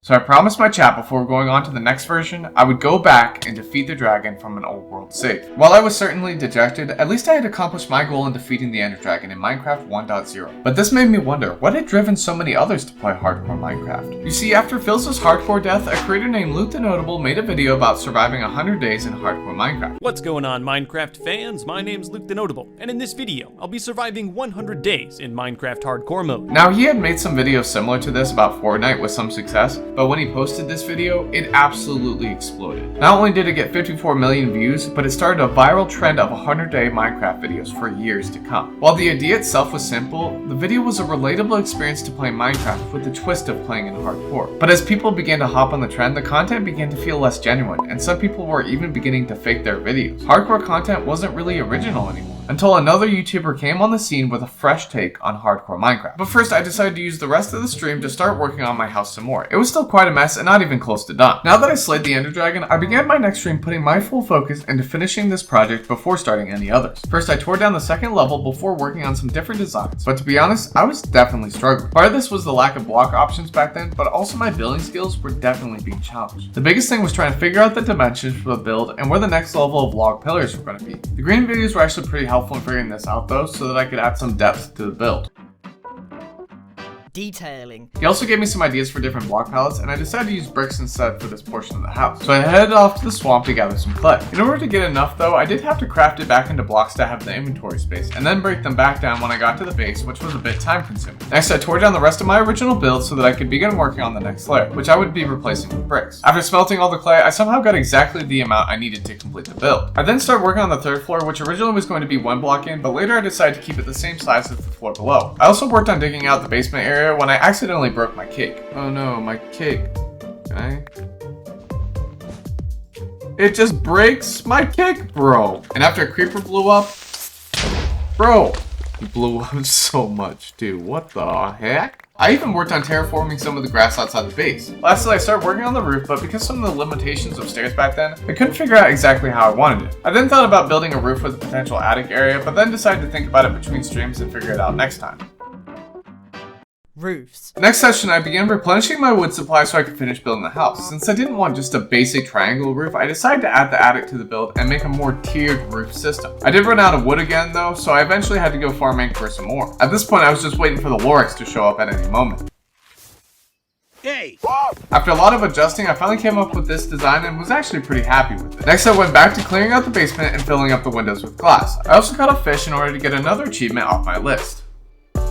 So I promised my chat before going on to the next version, I would go back and defeat the dragon from an old world save. While I was certainly dejected, at least I had accomplished my goal in defeating the Ender Dragon in Minecraft 1.0. But this made me wonder, what had driven so many others to play hardcore Minecraft? You see, after Phil's hardcore death, a creator named Luke the Notable made a video about surviving 100 days in hardcore Minecraft. What's going on, Minecraft fans? My name's Luke the Notable, and in this video, I'll be surviving 100 days in Minecraft hardcore mode. Now, he had made some videos similar to this about Fortnite with some success, but when he posted this video, it absolutely exploded. Not only did it get 54 million views, but it started a viral trend of 100-day Minecraft videos for years to come. While the idea itself was simple, the video was a relatable experience to play Minecraft with the twist of playing in hardcore. But as people began to hop on the trend, the content began to feel less genuine, and some people were even beginning to fake their videos. Hardcore content wasn't really original anymore, until another YouTuber came on the scene with a fresh take on hardcore Minecraft. But first, I decided to use the rest of the stream to start working on my house some more. It was still quite a mess and not even close to done. Now that I slayed the Ender Dragon, I began my next stream putting my full focus into finishing this project before starting any others. First, I tore down the second level before working on some different designs, but to be honest, I was definitely struggling. Part of this was the lack of block options back then, but also my building skills were definitely being challenged. The biggest thing was trying to figure out the dimensions for the build and where the next level of log pillars were going to be. The green videos were actually pretty helpful in figuring this out though, so that I could add some depth to the build. Detailing. He also gave me some ideas for different block palettes, and I decided to use bricks instead for this portion of the house. So I headed off to the swamp to gather some clay. In order to get enough though, I did have to craft it back into blocks to have the inventory space, and then break them back down when I got to the base, which was a bit time consuming. Next, I tore down the rest of my original build so that I could begin working on the next layer, which I would be replacing with bricks. After smelting all the clay, I somehow got exactly the amount I needed to complete the build. I then started working on the third floor, which originally was going to be one block in, but later I decided to keep it the same size as the floor below. I also worked on digging out the basement area when I accidentally broke my cake. Oh no, my cake. Can I? It just breaks my cake, bro. And after a creeper blew up, bro, he blew up so much too. What the heck? I even worked on terraforming some of the grass outside the base. Lastly, I started working on the roof, but because some of the limitations of stairs back then, I couldn't figure out exactly how I wanted it. I then thought about building a roof with a potential attic area, but then decided to think about it between streams and figure it out next time. Roofs. Next session, I began replenishing my wood supply so I could finish building the house. Since I didn't want just a basic triangle roof, I decided to add the attic to the build and make a more tiered roof system. I did run out of wood again though, so I eventually had to go farming for some more. At this point, I was just waiting for the Lorex to show up at any moment. Hey! After a lot of adjusting, I finally came up with this design and was actually pretty happy with it. Next, I went back to clearing out the basement and filling up the windows with glass. I also caught a fish in order to get another achievement off my list.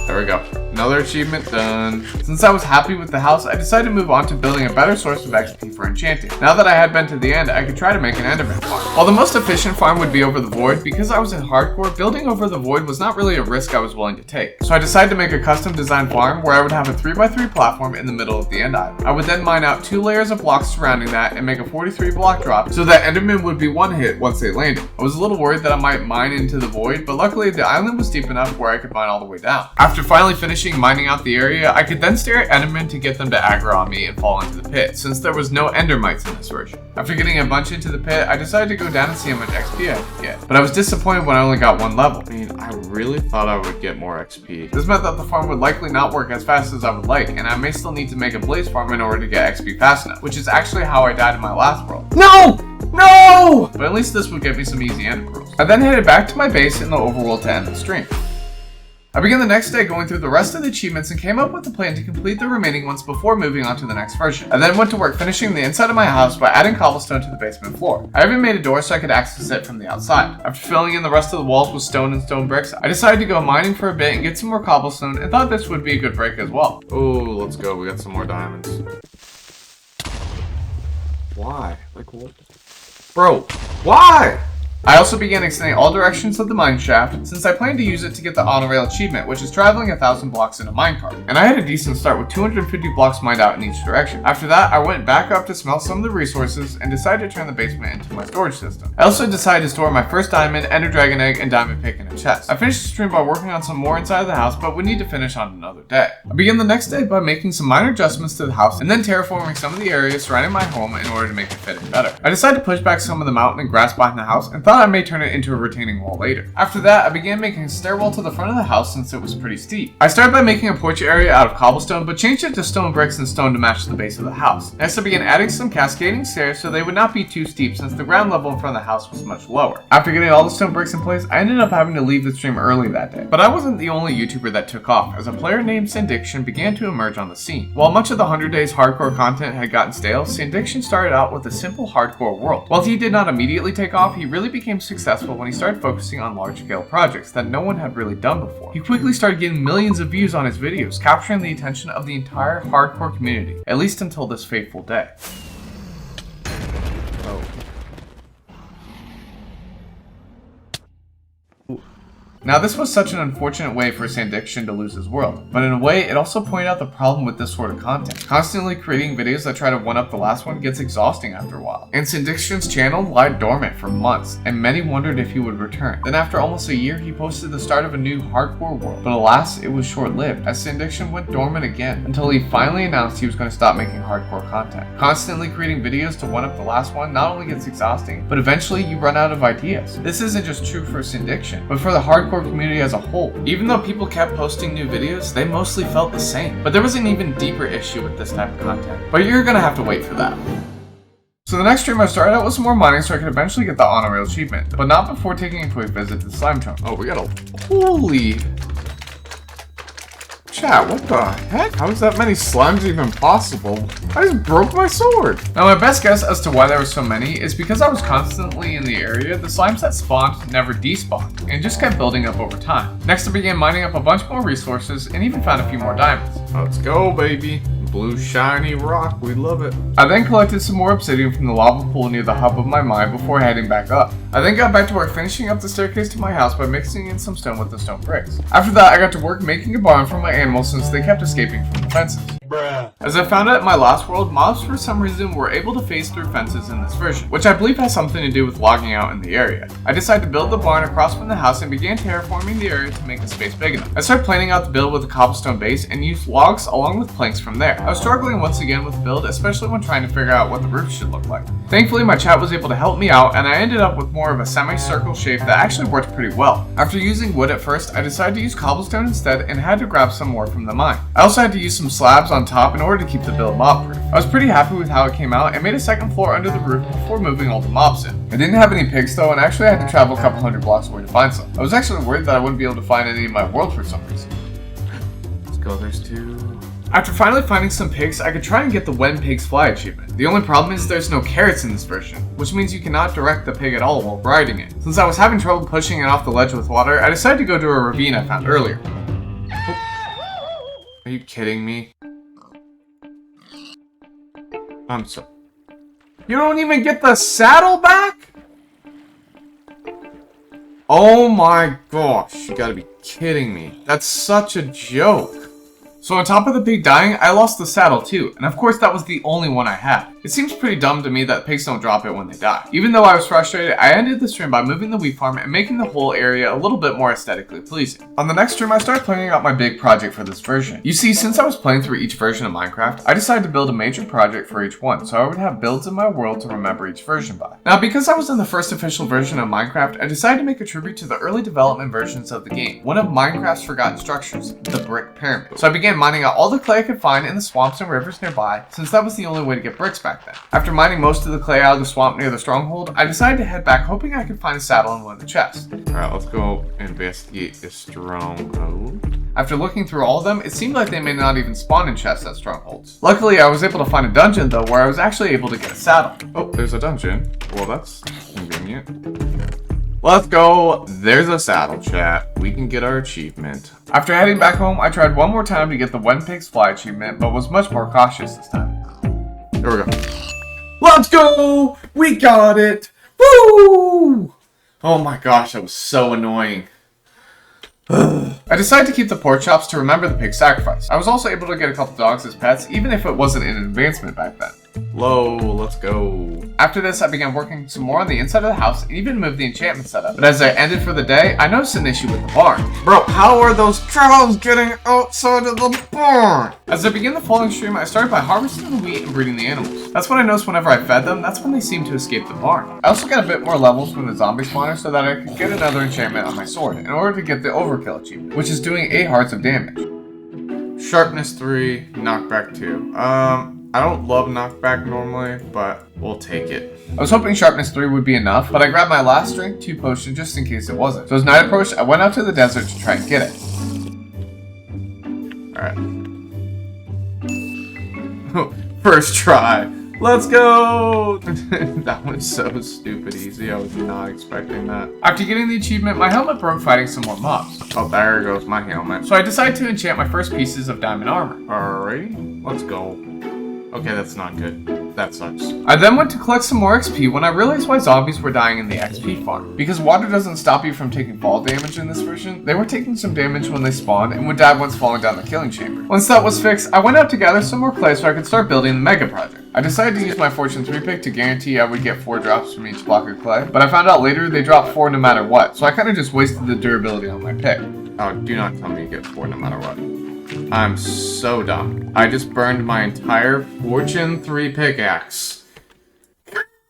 There we go. Another achievement done. Since I was happy with the house, I decided to move on to building a better source of XP for enchanting. Now that I had been to the end, I could try to make an Enderman farm. While the most efficient farm would be over the void, because I was in hardcore, building over the void was not really a risk I was willing to take. So I decided to make a custom designed farm where I would have a 3x3 platform in the middle of the end island. I would then mine out 2 layers of blocks surrounding that and make a 43 block drop so that Enderman would be one hit once they landed. I was a little worried that I might mine into the void, but luckily the island was deep enough where I could mine all the way down. After finally finishing mining out the area, I could then stare at Enderman to get them to aggro on me and fall into the pit, since there was no Endermites in this version. After getting a bunch into the pit, I decided to go down and see how much XP I could get. But I was disappointed when I only got 1 level. I mean, I really thought I would get more XP. This meant that the farm would likely not work as fast as I would like, and I may still need to make a blaze farm in order to get XP fast enough, which is actually how I died in my last world. No! No! But at least this would get me some easy ender pearls. I then headed back to my base in the overworld to end the stream. I began the next day going through the rest of the achievements and came up with a plan to complete the remaining ones before moving on to the next version. I then went to work finishing the inside of my house by adding cobblestone to the basement floor. I even made a door so I could access it from the outside. After filling in the rest of the walls with stone and stone bricks, I decided to go mining for a bit and get some more cobblestone and thought this would be a good break as well. Oh, let's go. We got some more diamonds. Why? Like what? Bro, why? I also began extending all directions of the mine shaft since I planned to use it to get the on rail achievement, which is traveling 1,000 blocks in a minecart. And I had a decent start with 250 blocks mined out in each direction. After that, I went back up to smelt some of the resources and decided to turn the basement into my storage system. I also decided to store my first diamond, ender dragon egg, and diamond pick in a chest. I finished the stream by working on some more inside of the house, but would need to finish on another day. I began the next day by making some minor adjustments to the house and then terraforming some of the areas surrounding my home in order to make it fit in better. I decided to push back some of the mountain and grass behind the house and thought I may turn it into a retaining wall later. After that, I began making a stairwell to the front of the house since it was pretty steep. I started by making a porch area out of cobblestone, but changed it to stone bricks and stone to match the base of the house. Next, I began adding some cascading stairs so they would not be too steep since the ground level in front of the house was much lower. After getting all the stone bricks in place, I ended up having to leave the stream early that day. But I wasn't the only YouTuber that took off, as a player named Sandiction began to emerge on the scene. While much of the 100 Days hardcore content had gotten stale, Sandiction started out with a simple hardcore world. While he did not immediately take off, he really became successful when he started focusing on large-scale projects that no one had really done before. He quickly started getting millions of views on his videos, capturing the attention of the entire hardcore community, at least until this fateful day. Now, this was such an unfortunate way for Sandiction to lose his world, but in a way, it also pointed out the problem with this sort of content. Constantly creating videos that try to one-up the last one gets exhausting after a while. And Sandiction's channel lied dormant for months, and many wondered if he would return. Then after almost a year, he posted the start of a new hardcore world, but alas, it was short-lived, as Sandiction went dormant again, until he finally announced he was going to stop making hardcore content. Constantly creating videos to one-up the last one not only gets exhausting, but eventually you run out of ideas. This isn't just true for Sandiction, but for the hardcore community as a whole. Even though people kept posting new videos, they mostly felt the same. But there was an even deeper issue with this type of content. But you're gonna have to wait for that. So the next stream I started out with some more mining so I could eventually get the honor rail achievement, but not before taking a quick visit to the slime tome. Oh, we got a holy... Chat, what the heck? How is that many slimes even possible? I just broke my sword! Now my best guess as to why there were so many is because I was constantly in the area, the slimes that spawned never despawned, and just kept building up over time. Next I began mining up a bunch more resources and even found a few more diamonds. Let's go, baby. Blue shiny rock, we love it. I then collected some more obsidian from the lava pool near the hub of my mine before heading back up. I then got back to work finishing up the staircase to my house by mixing in some stone with the stone bricks. After that, I got to work making a barn for my animals since they kept escaping from the fences. Bruh. As I found out in my last world, mobs for some reason were able to phase through fences in this version, which I believe has something to do with logging out in the area. I decided to build the barn across from the house and began terraforming the area to make the space big enough. I started planning out the build with a cobblestone base and used logs along with planks from there. I was struggling once again with the build, especially when trying to figure out what the roof should look like. Thankfully, my chat was able to help me out and I ended up with more of a semicircle shape that actually worked pretty well. After using wood at first, I decided to use cobblestone instead and had to grab some more from the mine. I also had to use some slabs on top in order to keep the build mob proof. I was pretty happy with how it came out and made a second floor under the roof before moving all the mobs in. I didn't have any pigs though, and actually I had to travel a couple hundred blocks away to find some. I was actually worried that I wouldn't be able to find any in my world for some reason. Let's go, there's two. After finally finding some pigs, I could try and get the When Pigs Fly achievement. The only problem is there's no carrots in this version, which means you cannot direct the pig at all while riding it. Since I was having trouble pushing it off the ledge with water, I decided to go to a ravine I found earlier. Oh. Are you kidding me? I'm so... You don't even get the saddle back? Oh my gosh, you gotta be kidding me. That's such a joke. So on top of the pig dying, I lost the saddle too, and of course that was the only one I had. It seems pretty dumb to me that pigs don't drop it when they die. Even though I was frustrated, I ended the stream by moving the wheat farm and making the whole area a little bit more aesthetically pleasing. On the next stream, I started planning out my big project for this version. You see, since I was playing through each version of Minecraft, I decided to build a major project for each one, so I would have builds in my world to remember each version by. Now, because I was in the first official version of Minecraft, I decided to make a tribute to the early development versions of the game, one of Minecraft's forgotten structures, the brick pyramid. So I began began mining out all the clay I could find in the swamps and rivers nearby, since that was the only way to get bricks back then. After mining most of the clay out of the swamp near the stronghold, I decided to head back hoping I could find a saddle in one of the chests. Alright, let's go investigate this stronghold. After looking through all of them, it seemed like they may not even spawn in chests at strongholds. Luckily, I was able to find a dungeon though where I was actually able to get a saddle. Oh, there's a dungeon. Well, that's convenient. Let's go. There's a saddle, chat. We can get our achievement. After heading back home, I tried one more time to get the When Pigs Fly achievement, but was much more cautious this time. There we go. Let's go! We got it! Woo! Oh my gosh, that was so annoying. I decided to keep the pork chops to remember the pig sacrifice. I was also able to get a couple dogs as pets, even if it wasn't an advancement back then. Low, let's go. After this, I began working some more on the inside of the house and even moved the enchantment setup. But as I ended for the day, I noticed an issue with the barn. Bro, how are those cows getting outside of the barn? As I began the falling stream, I started by harvesting the wheat and breeding the animals. That's what I noticed whenever I fed them, that's when they seemed to escape the barn. I also got a bit more levels from the zombie spawner so that I could get another enchantment on my sword in order to get the overkill achievement, which is doing 8 hearts of damage. Sharpness 3, knockback 2. I don't love knockback normally, but we'll take it. I was hoping sharpness 3 would be enough, but I grabbed my last strength 2 potion just in case it wasn't. So as night approached, I went out to the desert to try and get it. Alright. First try. Let's go! That was so stupid easy. I was not expecting that. After getting the achievement, my helmet broke fighting some more mobs. Oh, there goes my helmet. So I decided to enchant my first pieces of diamond armor. Alright, let's go. Okay, that's not good. That sucks. I then went to collect some more XP when I realized why zombies were dying in the XP farm. Because water doesn't stop you from taking fall damage in this version, they were taking some damage when they spawned and would die once falling down the killing chamber. Once that was fixed, I went out to gather some more clay so I could start building the mega project. I decided to use my fortune 3 pick to guarantee I would get 4 drops from each block of clay, but I found out later they drop 4 no matter what, so I kinda just wasted the durability on my pick. Oh, do not tell me you get 4 no matter what. I'm so dumb. I just burned my entire Fortune 3 pickaxe.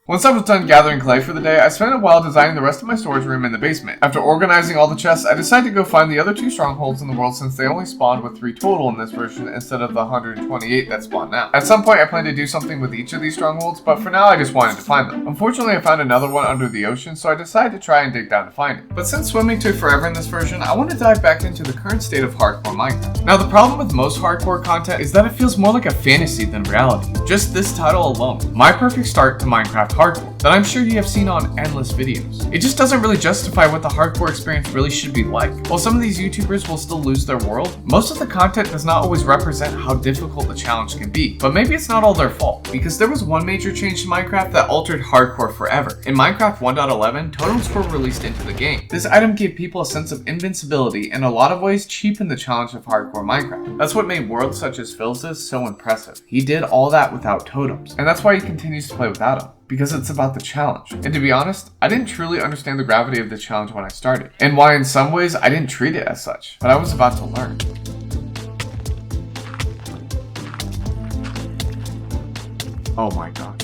Once I was done gathering clay for the day, I spent a while designing the rest of my storage room in the basement. After organizing all the chests, I decided to go find the other 2 strongholds in the world since they only spawned with 3 total in this version instead of the 128 that spawn now. At some point I plan to do something with each of these strongholds, but for now I just wanted to find them. Unfortunately, I found another one under the ocean, so I decided to try and dig down to find it. But since swimming took forever in this version, I want to dive back into the current state of hardcore Minecraft. Now the problem with most hardcore content is that it feels more like a fantasy than reality. Just this title alone, my perfect start to Minecraft hardcore, that I'm sure you have seen on endless videos. It just doesn't really justify what the hardcore experience really should be like. While some of these YouTubers will still lose their world, most of the content does not always represent how difficult the challenge can be. But maybe it's not all their fault, because there was one major change to Minecraft that altered hardcore forever. In Minecraft 1.11, totems were released into the game. This item gave people a sense of invincibility and in a lot of ways cheapened the challenge of hardcore Minecraft. That's what made worlds such as Phil's so impressive. He did all that without totems, and that's why he continues to play without them. Because it's about the challenge. And to be honest, I didn't truly understand the gravity of the challenge when I started, and why in some ways I didn't treat it as such, but I was about to learn. Oh my gosh.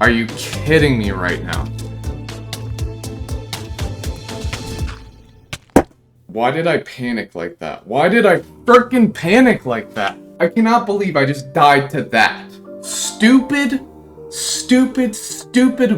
Are you kidding me right now? Why did I panic like that? Why did I freaking panic like that? I cannot believe I just died to that. Stupid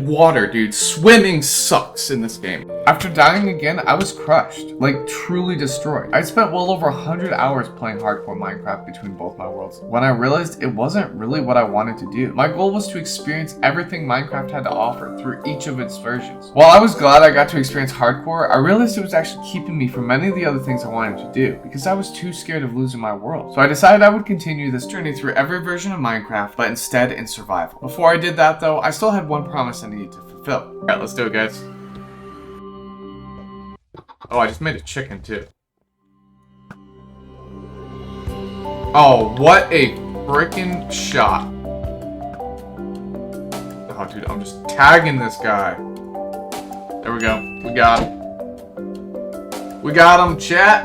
water, dude. Swimming sucks in this game. After dying again, I was crushed, like truly destroyed. I spent well over 100 hours playing hardcore Minecraft between both my worlds, when I realized it wasn't really what I wanted to do. My goal was to experience everything Minecraft had to offer through each of its versions. While I was glad I got to experience hardcore, I realized it was actually keeping me from many of the other things I wanted to do, because I was too scared of losing my world. So I decided I would continue this journey through every version of Minecraft, but instead in survival. Before I did that though, I still had one promise I needed to fulfill. Alright, let's do it, guys. Oh, I just made a chicken too. Oh, what a freaking shot. Oh, dude, I'm just tagging this guy. There we go. We got him. We got him, chat.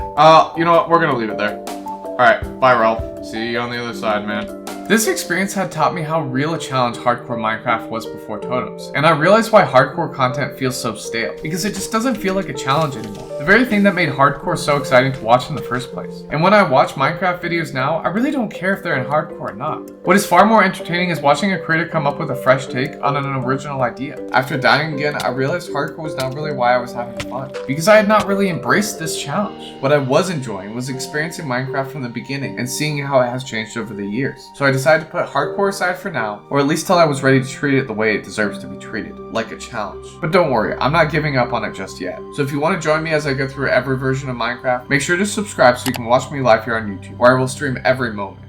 You know what? We're gonna leave it there. Alright, bye, Ralph. See you on the other side, man. This experience had taught me how real a challenge hardcore Minecraft was before totems, and I realized why hardcore content feels so stale, because it just doesn't feel like a challenge anymore. The very thing that made hardcore so exciting to watch in the first place. And when I watch Minecraft videos now, I really don't care if they're in hardcore or not. What is far more entertaining is watching a creator come up with a fresh take on an original idea. After dying again, I realized hardcore was not really why I was having fun, because I had not really embraced this challenge. What I was enjoying was experiencing Minecraft from the beginning and seeing how it has changed over the years. So I decided to put hardcore aside for now, or at least till I was ready to treat it the way it deserves to be treated, like a challenge. But don't worry, I'm not giving up on it just yet. So if you want to join me as I go through every version of Minecraft, make sure to subscribe so you can watch me live here on YouTube, where I will stream every moment.